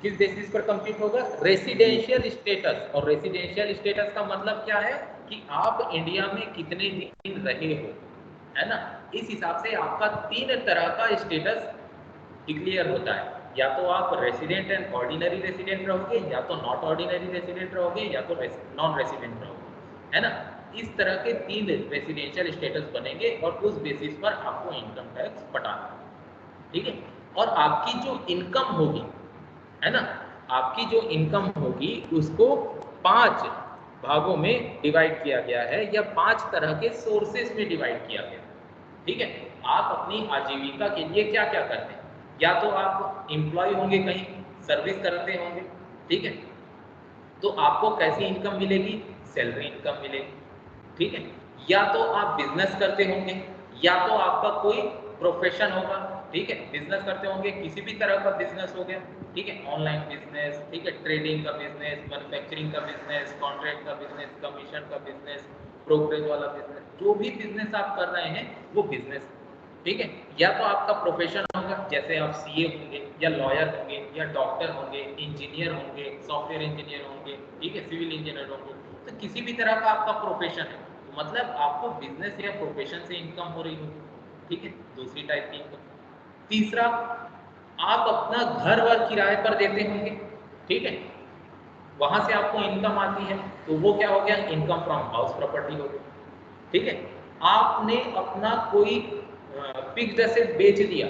किस बेसिस पर कंप्यूट होगा, रेसिडेंशियल स्टेटस। और रेसिडेंशियल स्टेटस का मतलब क्या है कि आप इंडिया में कितने दिन रहे हो, है ना, इस हिसाब से आपका 3 तरह का स्टेटस डिक्लेयर होता है, या तो आप रेसिडेंट एंड ऑर्डिनरी रेसिडेंट रहोगे, या तो नॉट ऑर्डिनरी रेसिडेंट रहोगे, या तो नॉन रेसिडेंट रहोगे, है ना। इस तरह के 3 रेसिडेंशियल स्टेटस बनेंगे, और उस बेसिस पर आपको इनकम टैक्स पटाना है, ठीक है। और आपकी जो इनकम होगी, है ना, आपकी जो इनकम होगी उसको 5 भागों में डिवाइड किया गया है, या 5 तरह के सोर्सेस में डिवाइड किया गया, ठीक है। आप अपनी आजीविका के लिए क्या क्या करते हैं, या तो आप एम्प्लॉय होंगे, कहीं सर्विस करते होंगे, ठीक है, तो आपको कैसी इनकम मिलेगी, सैलरी इनकम मिलेगी, ठीक है। या तो आप बिजनेस करते होंगे, या तो आपका कोई प्रोफेशन होगा, ठीक है, बिजनेस करते होंगे, किसी भी तरह का बिजनेस हो गया, ठीक है, ऑनलाइन बिजनेस, ठीक है, ट्रेडिंग का बिजनेस, मैन्युफैक्चरिंग का बिजनेस, कॉन्ट्रैक्ट का बिजनेस, कमीशन का बिजनेस, ब्रोकरेज वाला बिजनेस, जो भी बिजनेस आप कर रहे हैं वो बिजनेस, ठीक है। या तो आपका प्रोफेशन होगा, जैसे आप सीए होंगे, या लॉयर होंगे, या डॉक्टर होंगे, इंजीनियर होंगे, सॉफ्टवेयर इंजीनियर होंगे, ठीक है, सिविल इंजीनियर होंगे, तो किसी भी तरह का आपका प्रोफेशन है, मतलब आपको बिजनेस या प्रोफेशन से इनकम हो रही होगी, ठीक है, दूसरी टाइप की इनकम। तीसरा, आप अपना घर वर किराए पर देते होंगे, ठीक है, वहां से आपको इनकम आती है, तो वो क्या हो गया, इनकम फ्रॉम हाउस प्रॉपर्टी हो गई, ठीक है। आपने अपना कोई फिक्स्ड एसेट बेच दिया,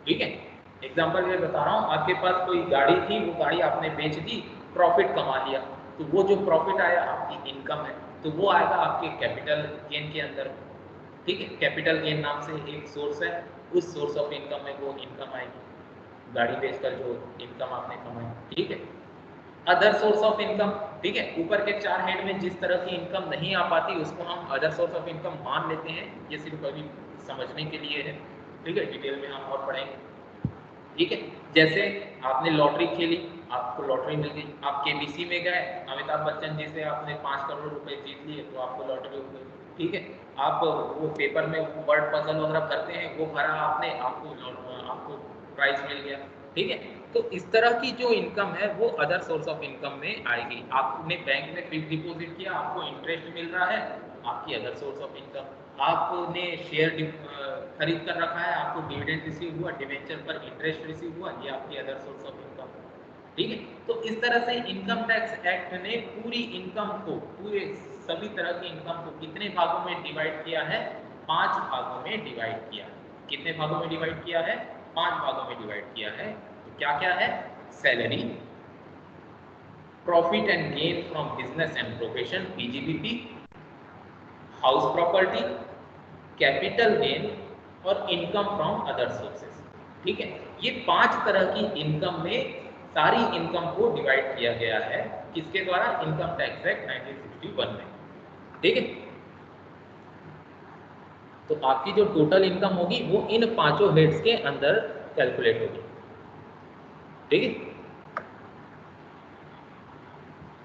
ठीक है, एग्जांपल ये बता रहा हूँ, आपके पास कोई गाड़ी थी, वो गाड़ी आपने बेच दी, प्रॉफिट कमा लिया, तो वो जो प्रॉफिट आया आपकी इनकम है, तो वो आएगा आपके कैपिटल गेन के अंदर, ठीक है। कैपिटल गेन नाम से एक सोर्स है, उस सोर्स ऑफ इनकम में वो इनकम आएगी, गाड़ी बेचकर जो इनकम आपने कमाई, ठीक है। अदर सोर्स ऑफ इनकम, ठीक है, ऊपर के 4 हेड में जिस तरह की इनकम नहीं आ पाती उसको हम अदर सोर्स ऑफ इनकम मान लेते हैं, ये सिर्फ अभी समझने के लिए है, ठीक है, डिटेल में हम और पढ़ेंगे, ठीक है। जैसे आपने लॉटरी खेली, आपको लॉटरी मिल गई, आप केबीसी में गए, अमिताभ बच्चन जी से आपने 5 करोड़ रुपए जीत लिए, तो आपको लॉटरी हो गई, ठीक है। आप वो पेपर में वर्ड पजल वगैरह करते हैं, वो भरा आपने, आपको प्राइस मिल गया, ठीक है। तो इस तरह की जो इनकम है वो अदर सोर्स ऑफ इनकम में आएगी। आपने बैंक में फिक्स डिपॉजिट किया, आपको इंटरेस्ट मिल रहा है, आपकी अदर सोर्स ऑफ इनकम। आपने शेयर खरीद कर रखा है, आपको डिविडेंड रिसीव हुआ, डिवेंचर पर इंटरेस्ट रिसीव हुआ, ये आपकी अदर सोर्स ऑफ इनकम, ठीक है। तो इस तरह से इनकम टैक्स एक्ट ने पूरी इनकम को, पूरे सभी तरह की इनकम को कितने भागों में डिवाइड किया है? 5 भागों में डिवाइड किया है। कितने भागों में डिवाइड किया है? 5 भागों में डिवाइड किया है। तो क्या क्या है? Salary, profit and gain from business and profession PGBP, house property, capital gain और इनकम फ्रॉम अदर सोर्सेस, ठीक है। ये 5 तरह की इनकम में सारी इनकम को डिवाइड किया गया है। किसके द्वारा? इनकम टैक्स एक्ट 1961 में, ठीक है। तो आपकी जो टोटल इनकम होगी वो इन 5 हेड्स के अंदर कैलकुलेट होगी, ठीक है।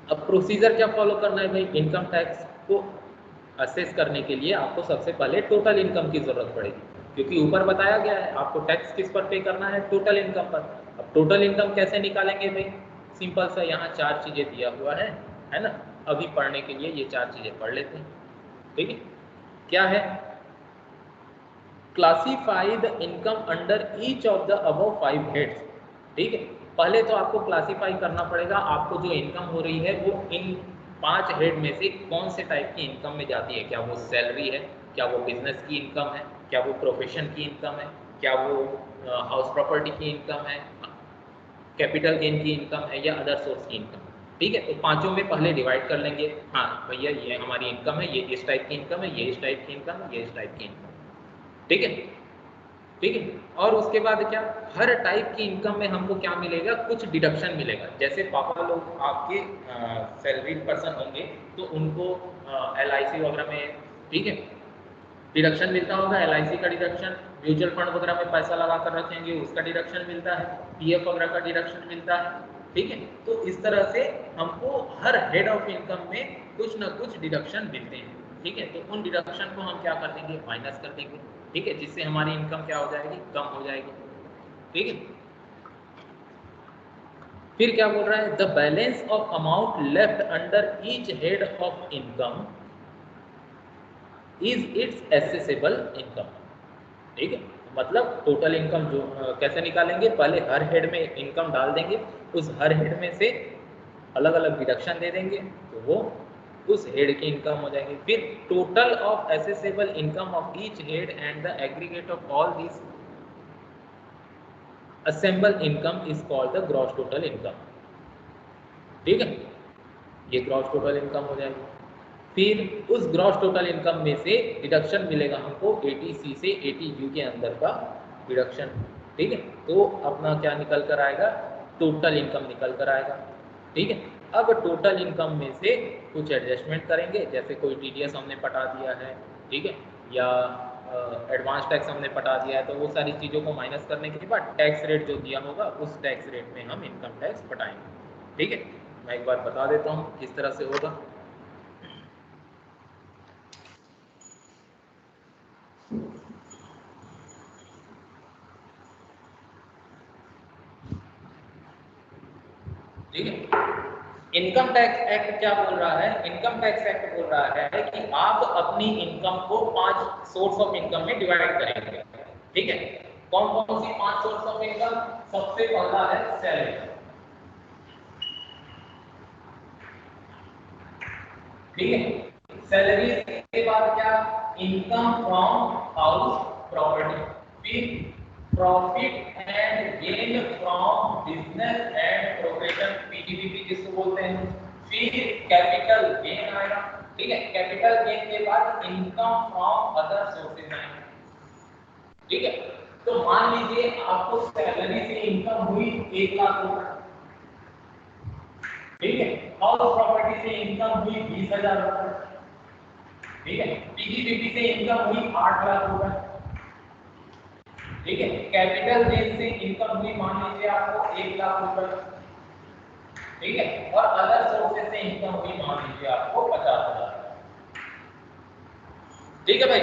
अब प्रोसीजर क्या फॉलो करना है भाई? इनकम टैक्स को असेस करने के लिए आपको सबसे पहले टोटल इनकम की जरूरत पड़ेगी, क्योंकि ऊपर बताया गया है आपको टैक्स किस पर पे करना है? टोटल इनकम पर। अब टोटल इनकम कैसे निकालेंगे भाई? सिंपल सा, यहाँ 4 चीजें दिया हुआ है ना। अभी पढ़ने के लिए ये 4 चीजें पढ़ लेते हैं, ठीक है। क्या है? Classify the income under each of the above 5 heads, ठीक है। पहले तो आपको क्लासीफाई करना पड़ेगा आपको जो इनकम हो रही है वो इन 5 हेड में से कौन से टाइप की इनकम में जाती है। क्या वो सैलरी है? क्या वो बिजनेस की इनकम है? क्या वो प्रोफेशन की इनकम है? क्या वो हाउस प्रॉपर्टी की इनकम है? कैपिटल गेन की इनकम है? या अदर सोर्स की इनकम, ठीक है। तो 5 में पहले डिवाइड कर लेंगे। हाँ भैया, ये हमारी इनकम है, ये इस टाइप की इनकम है, ये इस टाइप की इनकम है, ये इस टाइप की इनकम, ठीक है, ठीक है। और उसके बाद क्या? हर टाइप की इनकम में हमको क्या मिलेगा? कुछ डिडक्शन मिलेगा। जैसे पापा लोग आपके सैलरीड पर्सन होंगे तो उनको LIC वगैरह में, ठीक है, डिडक्शन मिलता होगा। LIC का डिडक्शन, म्यूचुअल फंड वगैरह में पैसा लगा कर रखेंगे उसका डिडक्शन मिलता है, PF वगैरह का डिडक्शन मिलता है, ठीक है। तो इस तरह से हमको हर हेड ऑफ इनकम में कुछ ना कुछ डिडक्शन मिलते हैं, ठीक है। तो उन डिडक्शन को हम क्या कर देंगे? माइनस कर देंगे, ठीक है, जिससे हमारी इनकम क्या हो जाएगी? कम हो जाएगी, ठीक है। फिर क्या बोल रहा है? The balance of amount left under each head of income is it's accessible income, ठीक है। मतलब टोटल इनकम जो कैसे निकालेंगे? पहले हर हेड में इनकम डाल देंगे, उस हर हेड में से अलग अलग डिडक्शन दे देंगे तो वो उस हेड की इनकम हो जाएगी। फिर total of accessible income of each head and the aggregate of all this assemble income is called the gross total income, ठीक है। ये ग्रॉस टोटल इनकम हो जाएगी। फिर उस ग्रॉस टोटल इनकम में से डिडक्शन मिलेगा हमको 80C से 80U के अंदर का डिडक्शन, ठीक है। तो अपना क्या निकल कर आएगा? टोटल इनकम निकल कर आएगा, ठीक है। अब टोटल इनकम में से कुछ एडजस्टमेंट करेंगे, जैसे कोई TDS हमने पटा दिया है, ठीक है, या एडवांस टैक्स हमने पटा दिया है, तो वो सारी चीज़ों को माइनस करने के बाद टैक्स रेट जो दिया होगा उस टैक्स रेट में हम इनकम टैक्स पटाएंगे, ठीक है। मैं एक बार बता देता हूँ किस तरह से होगा। ठीक है। इनकम टैक्स एक्ट क्या बोल रहा है? इनकम टैक्स एक्ट बोल रहा है कि आप अपनी इनकम को 5 सोर्स ऑफ इनकम में डिवाइड करेंगे, ठीक है। कौन कौन सी 5 सोर्स ऑफ इनकम? सबसे पहला है सैलरी, ठीक है। सैलरी के बाद क्या? इनकम फ्रॉम हाउस प्रॉपर्टी, फिर profit and gain from business and profession PGBP जिसको बोलते हैं, फिर कैपिटल गेन आएगा, ठीक है। कैपिटल गेन के बाद इनकम फ्रॉम अदर सोर्सेज आएंगे, ठीक है। तो मान लीजिए आपको सैलरी से इनकम हुई 1 लाख रुपए, ठीक है। हाउस प्रॉपर्टी से इनकम हुई 20,000 रुपए, ठीक है। PGBP से इनकम हुई 8 लाख रुपए, ठीक है। कैपिटल गेन से इनकम हुई मान लीजिए आपको 1 लाख रुपए, ठीक है। और अदर सोर्सेज से इनकम हुई मान लीजिए आपको 50,000, ठीक है भाई।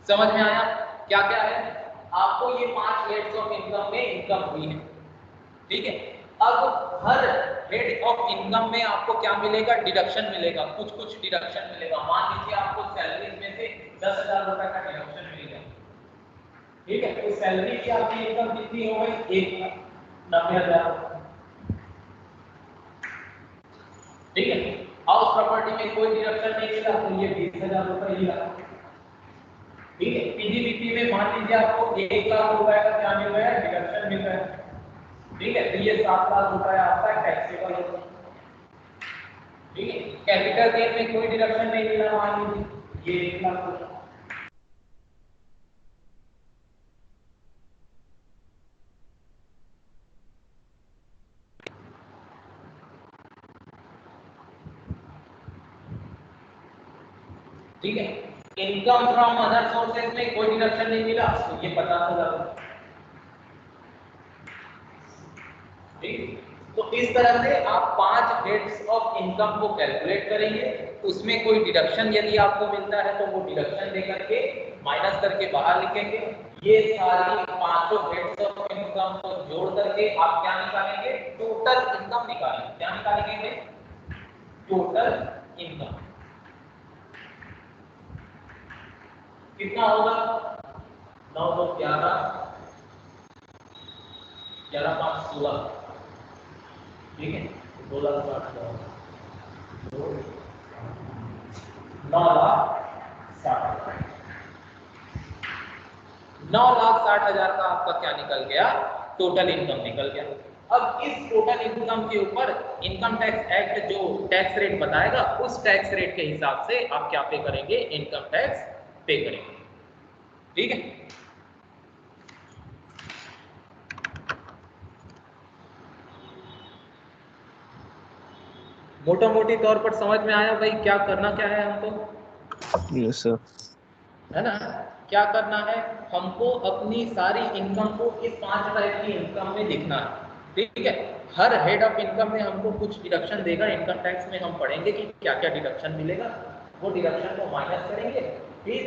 समझ में आया क्या क्या है? आपको ये 5 हेड्स ऑफ इनकम में इनकम हुई है, ठीक है। अब हर हेड ऑफ इनकम में आपको क्या मिलेगा, डिडक्शन मिलेगा, कुछ कुछ डिडक्शन मिलेगा। मान लीजिए आपको सैलरी में से 10,000 रुपए का डिडक्शन मिल गया, ठीक है। तो सैलरी की आपकी इनकम कितनी हो गई, 1,90,000, ठीक है। हाउस प्रॉपर्टी में कोई डिडक्शन नहीं मिला तो ये 20,000 रुपए ही लगा, ठीक है। पीजीबीपी में मान लीजिए आपको 1 लाख रुपए का क्या मिल रहा है, डिडक्शन मिल रहा है, ठीक है। तो ये 7 लाख रुपए आपका टैक्सेबल होगा, ठीक है। कैपिटल गेन में कोई डिडक्शन नहीं मिला, मान लीजिए ये 1 लाख रुपए, ठीक है। इनकम फ्रॉम अदर सोर्सेज में कोई डिडक्शन नहीं मिला तो ये 50,000, ठीक। तो इस तरह से आप 5 हेड्स ऑफ इनकम को कैलकुलेट करेंगे, उसमें कोई डिडक्शन यदि आपको मिलता है तो वो डिडक्शन लेकर के माइनस करके बाहर लिखेंगे। ये सारी 5 हेड्स ऑफ इनकम को जोड़ करके आप क्या निकालेंगे, टोटल इनकम निकालेंगे। क्या निकालेंगे, टोटल इनकम कितना होगा, 9 2 11 11 5 16, ठीक है। 2,60,000, 9,60,000, 9,60,000 का आपका क्या निकल गया, टोटल इनकम निकल गया। अब इस टोटल इनकम के ऊपर इनकम टैक्स एक्ट जो टैक्स रेट बताएगा, उस टैक्स रेट के हिसाब से आप क्या पे करेंगे, इनकम टैक्स पे करेंगे, ठीक है। मोटा मोटी तौर पर समझ में आया भाई, क्या करना क्या है हमको, यस सर, है ना। क्या करना है, हमको अपनी सारी इनकम को इस 5 टाइप की इनकम में लिखना है, ठीक है। हर हेड ऑफ इनकम में हमको कुछ डिडक्शन देगा, इनकम टैक्स में हम पढ़ेंगे कि क्या क्या डिडक्शन मिलेगा, वो डिडक्शन को माइनस करेंगे, फिर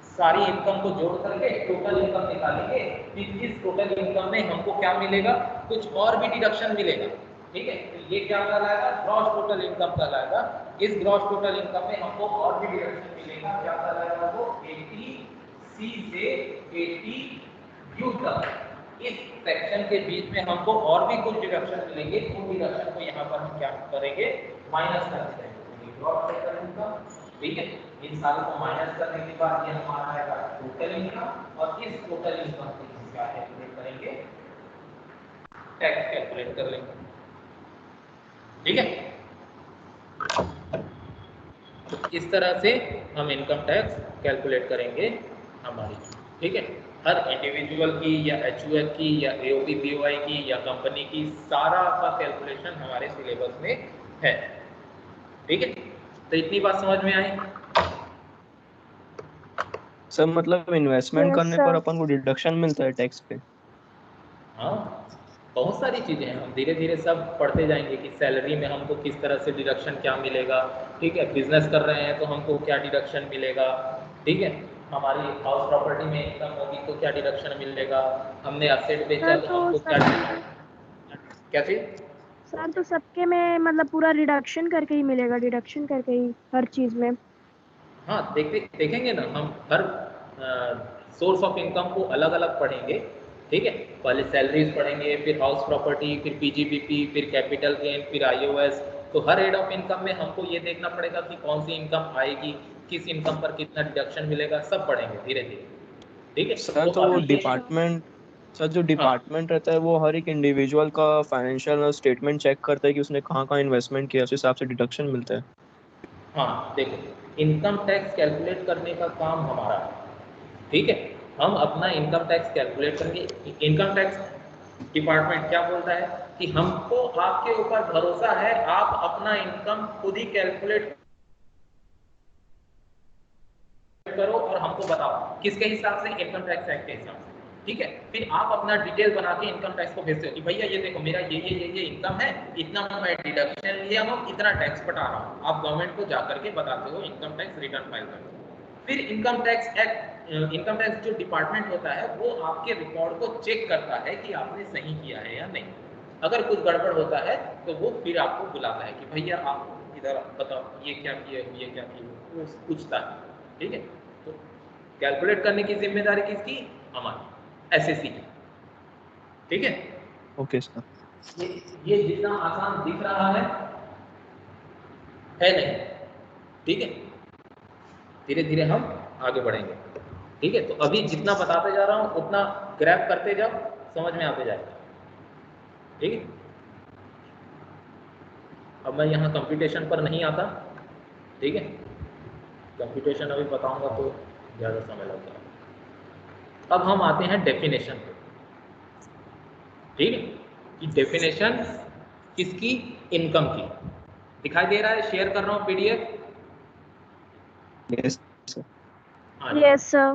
सारी इनकम को जोड़ करके टोटल इनकम निकालेंगे। फिर इस टोटल इनकम में हमको क्या मिलेगा, कुछ और भी डिडक्शन मिलेगा, ठीक है। तो ये क्या कहलाएगा, ग्रॉस टोटल इनकम कहलाएगा। इस ग्रॉस टोटल इनकम में हमको और भी डिडक्शन मिलेगा, क्या कहलाएगा वो, 80C से 80U तक। इस सेक्शन के बीच में हमको और भी कुछ डिडक्शन मिलेंगे, उन डिडक्शन को यहाँ पर हम क्या करेंगे, माइनस कर देंगे। ग्रॉस टोटल इनकम, ठीक है। इन सारों को माइनस करने के बाद ये हमारा आएगा टोटल इनकम, और इस टोटल इनकम से हम क्या कैलकुलेट करेंगे, टैक्स कैलकुलेट कर लेंगे, ठीक है। तो इस तरह से हम इनकम टैक्स कैलकुलेट करेंगे हमारी, ठीक है। हर इंडिविजुअल की या HUL की या AOP BOI की या कंपनी की सारा का कैलकुलेशन हमारे सिलेबस में है, ठीक है। तो इतनी बात समझ में आई। सर मतलब इन्वेस्टमेंट Yes, करने sir. पर अपन को डिडक्शन मिलता है टैक्स पे? हाँ, बहुत सारी चीज़ें हैं, हम धीरे धीरे सब पढ़ते जाएंगे कि सैलरी में हमको किस तरह से डिडक्शन क्या मिलेगा, ठीक है। बिजनेस कर रहे हैं तो हमको क्या डिडक्शन मिलेगा, ठीक है। हमारी हाउस प्रॉपर्टी में इनकम होगी तो क्या डिडक्शन मिलेगा, हमने एसेट बेचा सर तो तो हमको क्या चीज़, सर तो सबके में मतलब पूरा रिडक्शन करके ही मिलेगा, डिडक्शन करके ही हर चीज में। हाँ देखेंगे ना, हम हर सोर्स ऑफ इनकम को अलग अलग पढ़ेंगे, ठीक है। पहले सैलरीज पढ़ेंगे, फिर हाउस प्रॉपर्टी, फिर पीजीबीपी, फिर कैपिटल गेन, फिर आईओएस। तो हर हेड ऑफ इनकम में हमको ये देखना पड़ेगा कि कौन सी इनकम आएगी, किस इनकम पर कितना डिडक्शन मिलेगा, सब पढ़ेंगे धीरे धीरे, ठीक है। सर तो अभी ये- डिपार्टमेंट, सर जो हाँ डिपार्टमेंट रहता है वो हर एक इंडिविजुअल का फाइनेंशियल स्टेटमेंट चेक करता है कि उसने कहाँ कहाँ इन्वेस्टमेंट किया, उस हिसाब से डिडक्शन मिलता है। हाँ देखो, इनकम टैक्स कैलकुलेट करने का काम हमारा है, ठीक है। हम अपना इनकम टैक्स कैलकुलेट करेंगे। इनकम टैक्स डिपार्टमेंट क्या बोलता है कि हमको आपके ऊपर भरोसा है, आप अपना इनकम खुद ही कैलकुलेट करो और हमको बताओ किसके हिसाब से, इनकम टैक्स एक्ट के हिसाब से, ठीक है। फिर आप अपना डिटेल बना के इनकम टैक्स को भेजते हो कि भैया ये देखो मेरा ये इनकम है, इतना मैं डिडक्शन लिया हूँ, इतना टैक्स पटा रहा हूँ। आप गवर्नमेंट को जा करके बताते हो, इनकम टैक्स रिटर्न फाइल करते हो, फिर इनकम टैक्स जो डिपार्टमेंट होता है वो आपके रिकॉर्ड को चेक करता है कि आपने सही किया है या नहीं। अगर कुछ गड़बड़ होता है तो वो फिर आपको बुलाता है कि भैया आप इधर बताओ ये क्या किए, ये क्या किए, वो पूछता है। ठीक है, तो कैलकुलेट करने की जिम्मेदारी किसकी? हमारी, एसएससी की। ठीक है, ओके सर। ये जितना आसान दिख रहा है नहीं? ठीक है, धीरे धीरे हम आगे बढ़ेंगे। ठीक है, तो अभी जितना बताते जा रहा हूँ उतना ग्रैब करते जाओ, समझ में आते जाएगा। ठीक है, अब मैं यहाँ कंप्यूटेशन पर नहीं आता। ठीक है, कंप्यूटेशन अभी बताऊंगा तो ज़्यादा समय लगता है। अब हम आते हैं डेफिनेशन पे। ठीक है, कि डेफिनेशन किसकी? इनकम की। दिखाई दे रहा है? शेयर कर रहा हूँ PDF. Yes sir. Yes sir.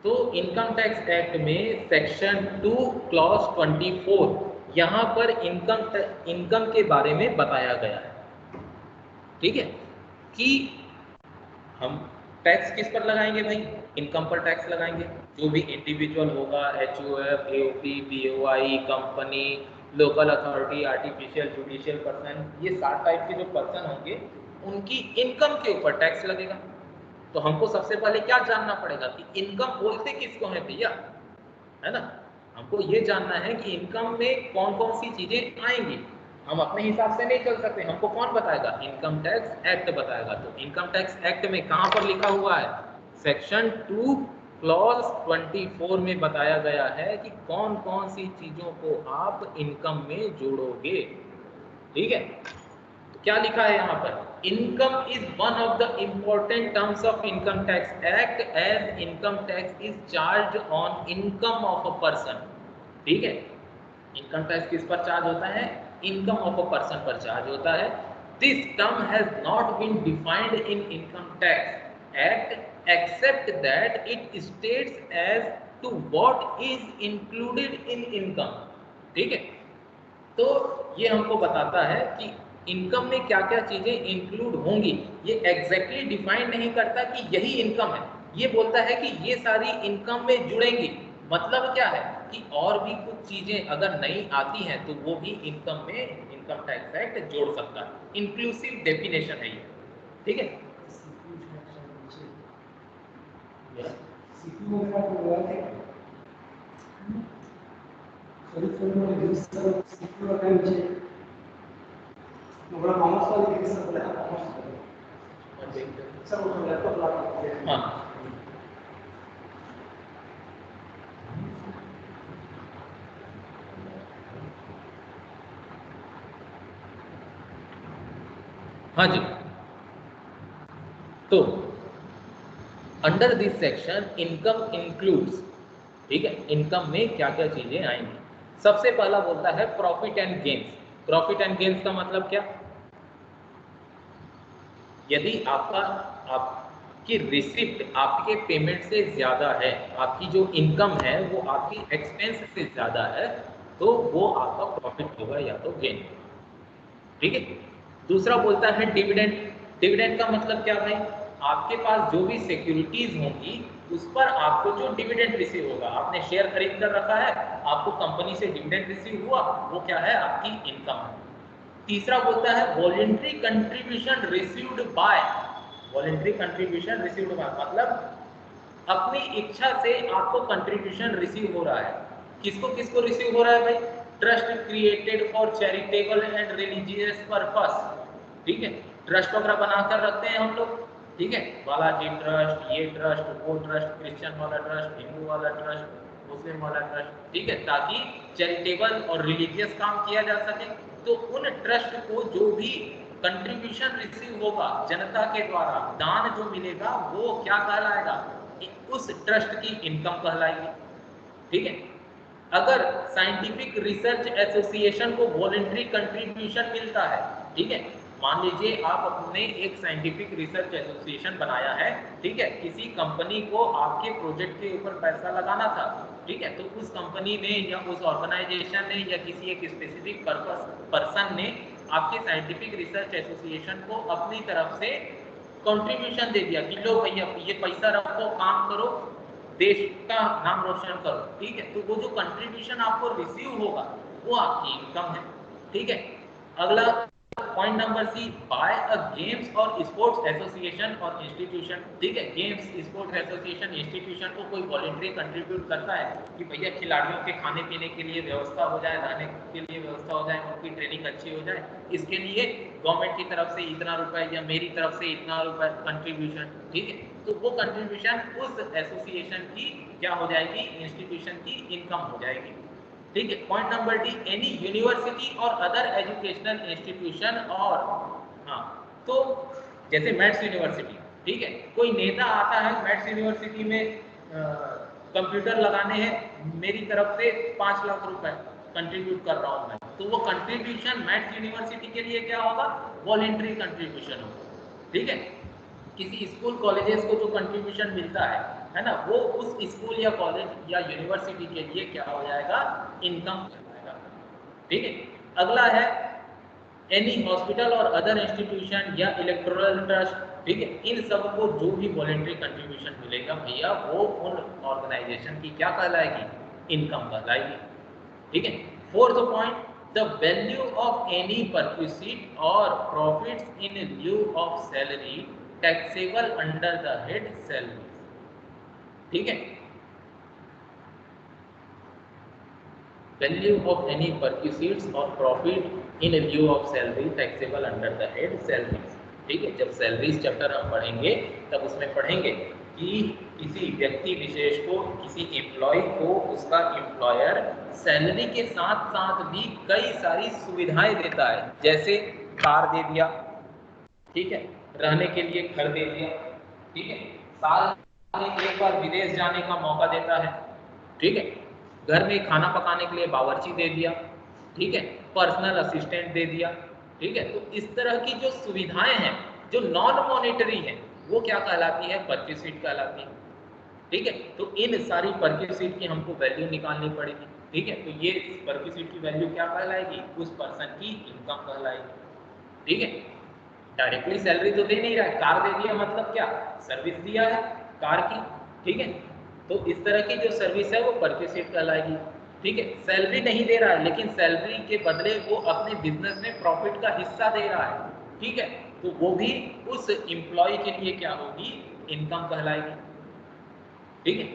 तो इनकम टैक्स एक्ट में सेक्शन 2 क्लॉज 24 यहाँ पर इनकम के बारे में बताया गया है। ठीक है, कि हम टैक्स किस पर लगाएंगे भाई? इनकम पर टैक्स लगाएंगे। जो भी इंडिविजुअल होगा, HUF, AOP, BOI, company, local authority, artificial judicial person, ये 7 टाइप के जो पर्सन होंगे उनकी इनकम के ऊपर टैक्स लगेगा। तो हमको सबसे पहले क्या जानना पड़ेगा कि इनकम बोलते किसको है भैया, है ना? हमको ये जानना है कि इनकम में कौन कौन सी चीजें आएंगी। हम अपने हिसाब से नहीं चल सकते, हमको कौन बताएगा? इनकम टैक्स एक्ट बताएगा। तो इनकम टैक्स एक्ट में कहां पर लिखा हुआ है? सेक्शन 2 क्लॉज 24 में बताया गया है कि कौन कौन सी चीजों को आप इनकम में जोड़ोगे। ठीक है, तो क्या लिखा है यहाँ पर? Income is one of the important terms of income tax act as income tax is charge on income of a person. ठीक है, इनकम टैक्स किस पर चार्ज होता है? इनकम ऑफ अ पर्सन पर चार्ज होता है। This term has not been defined in income tax act except that it states as to what is included in income. ठीक है, तो ये हमको बताता है कि इनकम में क्या क्या चीजें इंक्लूड होंगी। ये एग्जैक्टली डिफाइन नहीं करता कि यही इनकम है, ये बोलता है कि ये सारी इनकम में जुड़ेंगी। मतलब क्या है कि और भी कुछ चीजें अगर नई आती हैं तो वो भी इनकम में इनकम टैक्स एक्ट जोड़ सकता है। इंक्लूसिव डेफिनेशन है ये। ठीक है, हाँ हाँ जी। तो under this section income includes. ठीक है, इनकम में क्या क्या चीजें आएंगी? सबसे पहला बोलता है profit and gains. Profit and gains का मतलब क्या? यदि आपकी रिसिप्ट आपके पेमेंट से ज्यादा है, आपकी जो इनकम है वो आपकी एक्सपेंस से ज्यादा है, तो वो आपका प्रॉफिट होगा या तो गेन। ठीक है, दूसरा बोलता है डिविडेंड। डिविडेंड का मतलब क्या भाई? आपके पास जो भी सिक्योरिटीज होंगी उस पर आपको जो डिविडेंड रिसीव होगा। आपने शेयर खरीद कर रखा है, आपको कंपनी से डिविडेंड रिसीव हुआ, वो क्या है? आपकी इनकम है। तीसरा बोलता है voluntary contribution received by. Voluntary contribution received by मतलब अपनी इच्छा से आपको कंट्रीब्यूशन रिसीव हो रहा है। किसको किसको रिसीव हो रहा है भाई? Trust created for charitable and religious purpose. ठीक है, ट्रस्ट वगैरह बनाकर रखते हैं हम लोग। ठीक है, बालाजी ट्रस्ट, ये ट्रस्ट, वो ट्रस्ट, क्रिश्चियन वाला ट्रस्ट, हिंदू वाला ट्रस्ट, मुस्लिम वाला ट्रस्ट। ठीक है, ताकि चैरिटेबल और रिलीजियस काम किया जा सके। तो उन ट्रस्ट को जो भी कंट्रीब्यूशन रिसीव होगा जनता के द्वारा, दान जो मिलेगा, वो क्या कहलाएगा? उस ट्रस्ट की इनकम कहलाएगी। ठीक है, अगर साइंटिफिक रिसर्च एसोसिएशन को वॉलंटरी कंट्रीब्यूशन मिलता है, ठीक है, मान लीजिए आप अपने एक साइंटिफिक रिसर्च एसोसिएशन बनाया है, ठीक है, किसी कंपनी को आपके प्रोजेक्ट के ऊपर पैसा लगाना था, ठीक है, तो उस कंपनी ने या उस ऑर्गेनाइजेशन ने या किसी एक स्पेसिफिक पर्सन ने आपके साइंटिफिक रिसर्च एसोसिएशन को अपनी तरफ से कंट्रीब्यूशन दे दिया कि लो भैया ये पैसा रखो, काम करो, देश का नाम रोशन करो, ठीक है। तो वो जो कंट्रीब्यूशन आपको रिसीव होगा वो आपकी इनकम है, ठीक है। अगला पॉइंट नंबर सी, बाय अ गेम्स और स्पोर्ट्स एसोसिएशन और इंस्टीट्यूशन, ठीक है। गेम्स, स्पोर्ट्स एसोसिएशन, इंस्टीट्यूशन को कोई वॉलंटरी कंट्रीब्यूट करता है कि भैया खिलाड़ियों के खाने पीने के लिए व्यवस्था हो जाए, रहने के लिए व्यवस्था हो जाए, उनकी ट्रेनिंग अच्छी हो जाए, इसके लिए गवर्नमेंट की तरफ से इतना रुपए या मेरी तरफ से इतना रुपए कंट्रीब्यूशन, ठीक है। तो वो कंट्रीब्यूशन उस एसोसिएशन की क्या हो जाएगी, इंस्टीट्यूशन की इनकम हो जाएगी, ठीक है। Point number D, any university और अदर एजुकेशनल इंस्टीट्यूशन और हाँ, तो जैसे मैथ्स यूनिवर्सिटी, ठीक है, कोई नेता आता है मैथ्स यूनिवर्सिटी में कंप्यूटर लगाने हैं, मेरी तरफ से 5 लाख रुपए कंट्रीब्यूट कर रहा हूँ मैं, तो वो कंट्रीब्यूशन मैथ्स यूनिवर्सिटी के लिए क्या होगा, वॉलेंट्री कंट्रीब्यूशन होगा, ठीक है। किसी स्कूल कॉलेजेस को जो कंट्रीब्यूशन मिलता है ना, वो उस स्कूल या कॉलेज या यूनिवर्सिटी के लिए क्या हो जाएगा, इनकम हो जाएगा, ठीक है। अगला है एनी हॉस्पिटल और अदर इंस्टीट्यूशन या इलेक्टोरल ट्रस्ट, ठीक है, इन सब को जो भी वॉलेंट्री कंट्रीब्यूशन मिलेगा भैया वो उन ऑर्गेनाइजेशन की क्या कहलाएगी, इनकम कहलाएगी, ठीक है। Fourth point, the value of any perquisite और profits in lieu of salary taxable under the head salary, ठीक है। वैल्यू ऑफ एनी परक्विजिट्स और profit in lieu of salary taxable under the head salary, ठीक है। जब salaries chapter हम पढ़ेंगे तब उसमें पढ़ेंगे कि किसी व्यक्ति विशेष को, किसी एम्प्लॉय को उसका एम्प्लॉयर सैलरी के साथ साथ भी कई सारी सुविधाएं देता है, जैसे कार दे दिया, ठीक है, रहने के लिए घर दे दिया, ठीक है, साल में एक बार विदेश जाने का मौका देता है, ठीक है, घर में खाना पकाने के लिए बावर्ची दे दिया, ठीक है, पर्सनल असिस्टेंट दे दिया, ठीक है। तो इस तरह की जो सुविधाएं हैं जो नॉन मॉनेटरी हैं वो क्या कहलाती है, परक्विजिट कहलाती है, ठीक है। तो इन सारी परक्विजिट की हमको वैल्यू निकालनी पड़ेगी, ठीक है। तो ये परक्विजिट की वैल्यू क्या कहलाएगी, उस पर्सन की इनकम कहलाएगी, ठीक है। डायरेक्टली सैलरी तो दे नहीं रहा है, कार दे दिया मतलब क्या, सर्विस दिया है कार की, ठीक है। तो इस तरह की जो सर्विस है वो परक्विजिट कहलाएगी, ठीक है। सैलरी नहीं दे रहा है लेकिन सैलरी के बदले वो अपने बिजनेस में प्रॉफिट का हिस्सा दे रहा है, ठीक है, तो वो भी उस एम्प्लॉय के लिए क्या होगी, इनकम कहलाएगी, ठीक है।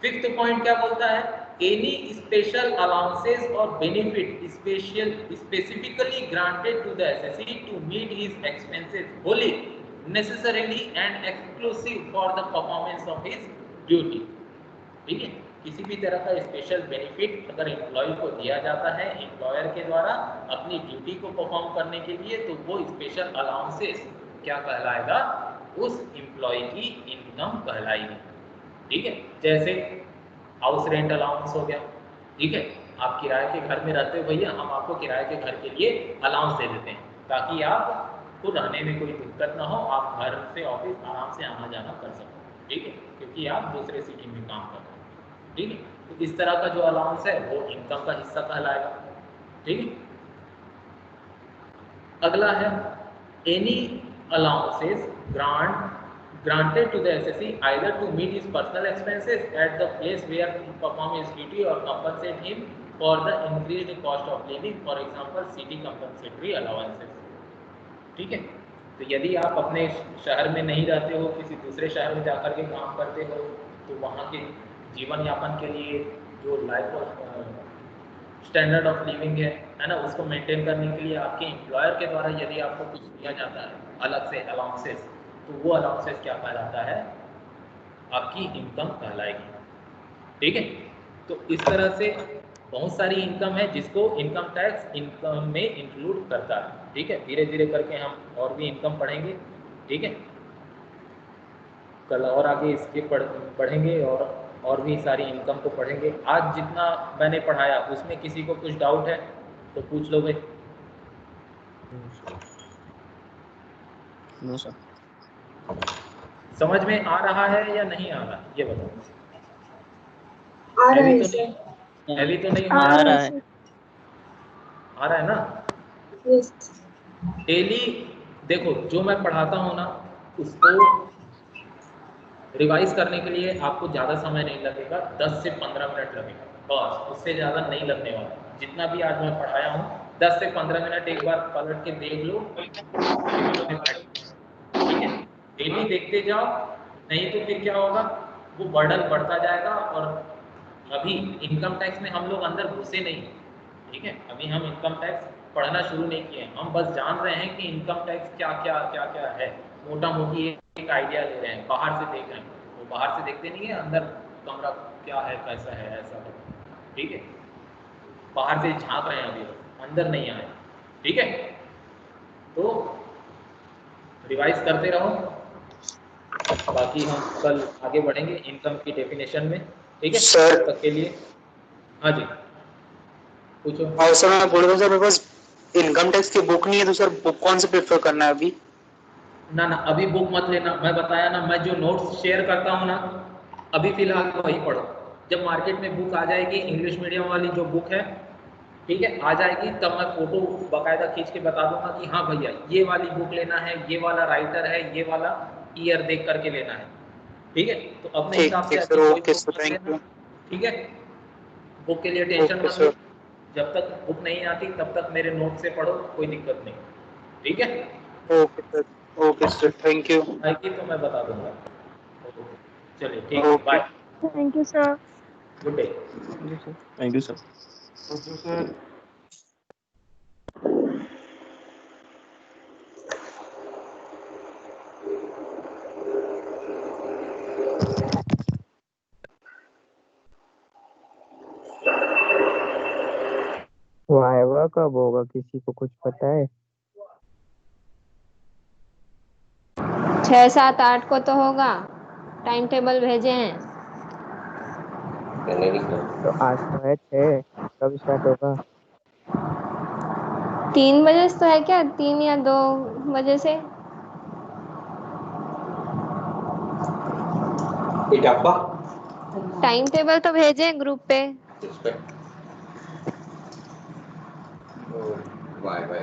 फिफ्थ पॉइंट क्या बोलता है, एनी स्पेशल अलाउंसेस और benefit specifically granted to the SSC to meet his expenses wholly necessarily and exclusive for the performance of his duty, ठीक है। किसी भी तरह का स्पेशल बेनिफिट अगर एम्प्लॉय को दिया जाता है एम्प्लॉयर के द्वारा अपनी ड्यूटी को परफॉर्म करने के लिए, तो वो स्पेशल अलाउंसेस क्या कहलाएगा, उस एम्प्लॉय की इनकम कहलाएगी, ठीक है। जैसे हाउस रेंट अलाउंस हो गया, ठीक है, आप किराए के घर में रहते हो भैया, हम आपको किराए के घर के लिए अलाउंस दे देते हैं ताकि आपको रहने में कोई दिक्कत ना हो, आप घर से ऑफिस आराम से आना जाना कर सको, ठीक है, क्योंकि आप दूसरे सिटी में काम कर रहे हो, ठीक है। तो इस तरह का जो अलाउंस है वो इनकम का हिस्सा कहलाएगा, ठीक है। अगला है any allowances granted to the SSC either to meet his personal expenses at the place where he perform his duty or compensate him for the increased cost of living, for example city compensatory allowances, ठीक है। तो यदि आप अपने शहर में नहीं रहते हो, किसी दूसरे शहर में जाकर के काम करते हो, तो वहाँ के जीवन यापन के लिए जो लाइफ स्टैंडर्ड ऑफ लिविंग है ना, उसको मेंटेन करने के लिए आपके एम्प्लॉयर के द्वारा यदि आपको कुछ दिया जाता है अलग से अलाउंसेस, तो वो अलाउंसेस क्या कहलाता है, आपकी इनकम कहलाएगी, ठीक है। तो इस तरह से बहुत सारी इनकम है जिसको इनकम टैक्स इनकम में इंक्लूड करता है, ठीक है। धीरे धीरे करके हम और भी इनकम पढ़ेंगे, ठीक है, कल और आगे इसके पढ़ेंगे और भी सारी इनकम को पढ़ेंगे। आज जितना मैंने पढ़ाया उसमें किसी को कुछ डाउट है तो पूछ लो भाई। No sir. समझ में आ रहा है या नहीं आ रहा, ये बताओ। आ रहा हैवी है तो सर। नहीं, हैवी तो नहीं आ रहा है। आ रहा है ना। यस। डेली देखो जो मैं पढ़ाता हूँ ना, उसको रिवाइज करने के लिए आपको ज़्यादा समय नहीं लगेगा, 10 से 15 मिनट लगेगा बस, उससे ज़्यादा नहीं लगने वाला। जितना भी आज मैं पढ़ाया हूँ 10 से 15 मिनट एक बार पलट के देख लो, ठीक है। डेली देखते जाओ, नहीं तो फिर क्या होगा, वो बर्डन बढ़ता जाएगा। और अभी इनकम टैक्स में हम लोग अंदर घुसे नहीं, ठीक है। अभी हम इनकम टैक्स पढ़ना शुरू नहीं किए, हम बस जान रहे हैं कि इनकम टैक्स क्या क्या है, मोटा मोटी एक आइडिया ले रहे हैं, बाहर से देख रहे हैं। वो बाहर से देखते नहीं है, अंदर कमरा क्या है, कैसा है, ऐसा है, ठीक है। बाहर से झांक रहे हैं अभी, अंदर नहीं आए, ठीक है। तो रिवाइज करते रहो, बाकी हम कल आगे बढ़ेंगे इनकम की डेफिनेशन में, ठीक है। सर तब तक के लिए हाँ जी पूछो। हाँ सर, मैं बोल रहा हूँ सर, मेरे पास इनकम टैक्स की बुक नहीं है, तो सर बुक कौन से प्रेफर करना है अभी? ना अभी बुक मत लेना, मैं बताया ना, मैं जो नोट्स शेयर करता हूँ ना, अभी फिलहाल वही पढ़ो। जब मार्केट में बुक आ जाएगी इंग्लिश मीडियम वाली जो बुक है, ठीक है, आ जाएगी, तब मैं फोटो बाकायदा खींच के बता दूंगा कि हाँ भैया ये वाली बुक लेना है, ये वाला राइटर है, ये वाला ईयर देख करके लेना है, ठीक है। तो अपने हिसाब से सर, अभी कोई ओके बुक सर, मत थैंक लेना, यू। ठीक है। बुक के लिए टेंशन ओके मत लो, सर। जब तक बुक नहीं आती तब तक मेरे नोट से पढ़ो, कोई दिक्कत नहीं, ठीक है। Okay sir, thank you. आएगी तो मैं बता दूंगा। चलिए ठीक है, bye, thank you sir. Good day. Thank you sir. Okay sir. Viva कब होगा, किसी को कुछ पता है? 6, 7, 8 को तो होगा, टाइम टेबल भेजे हैं। तो आज तो है 6, कब स्टार्ट होगा? 3 बजे से तो है क्या, 3 या 2 बजे से। टाइम टेबल तो भेजे हैं ग्रुप पे। Bye bye.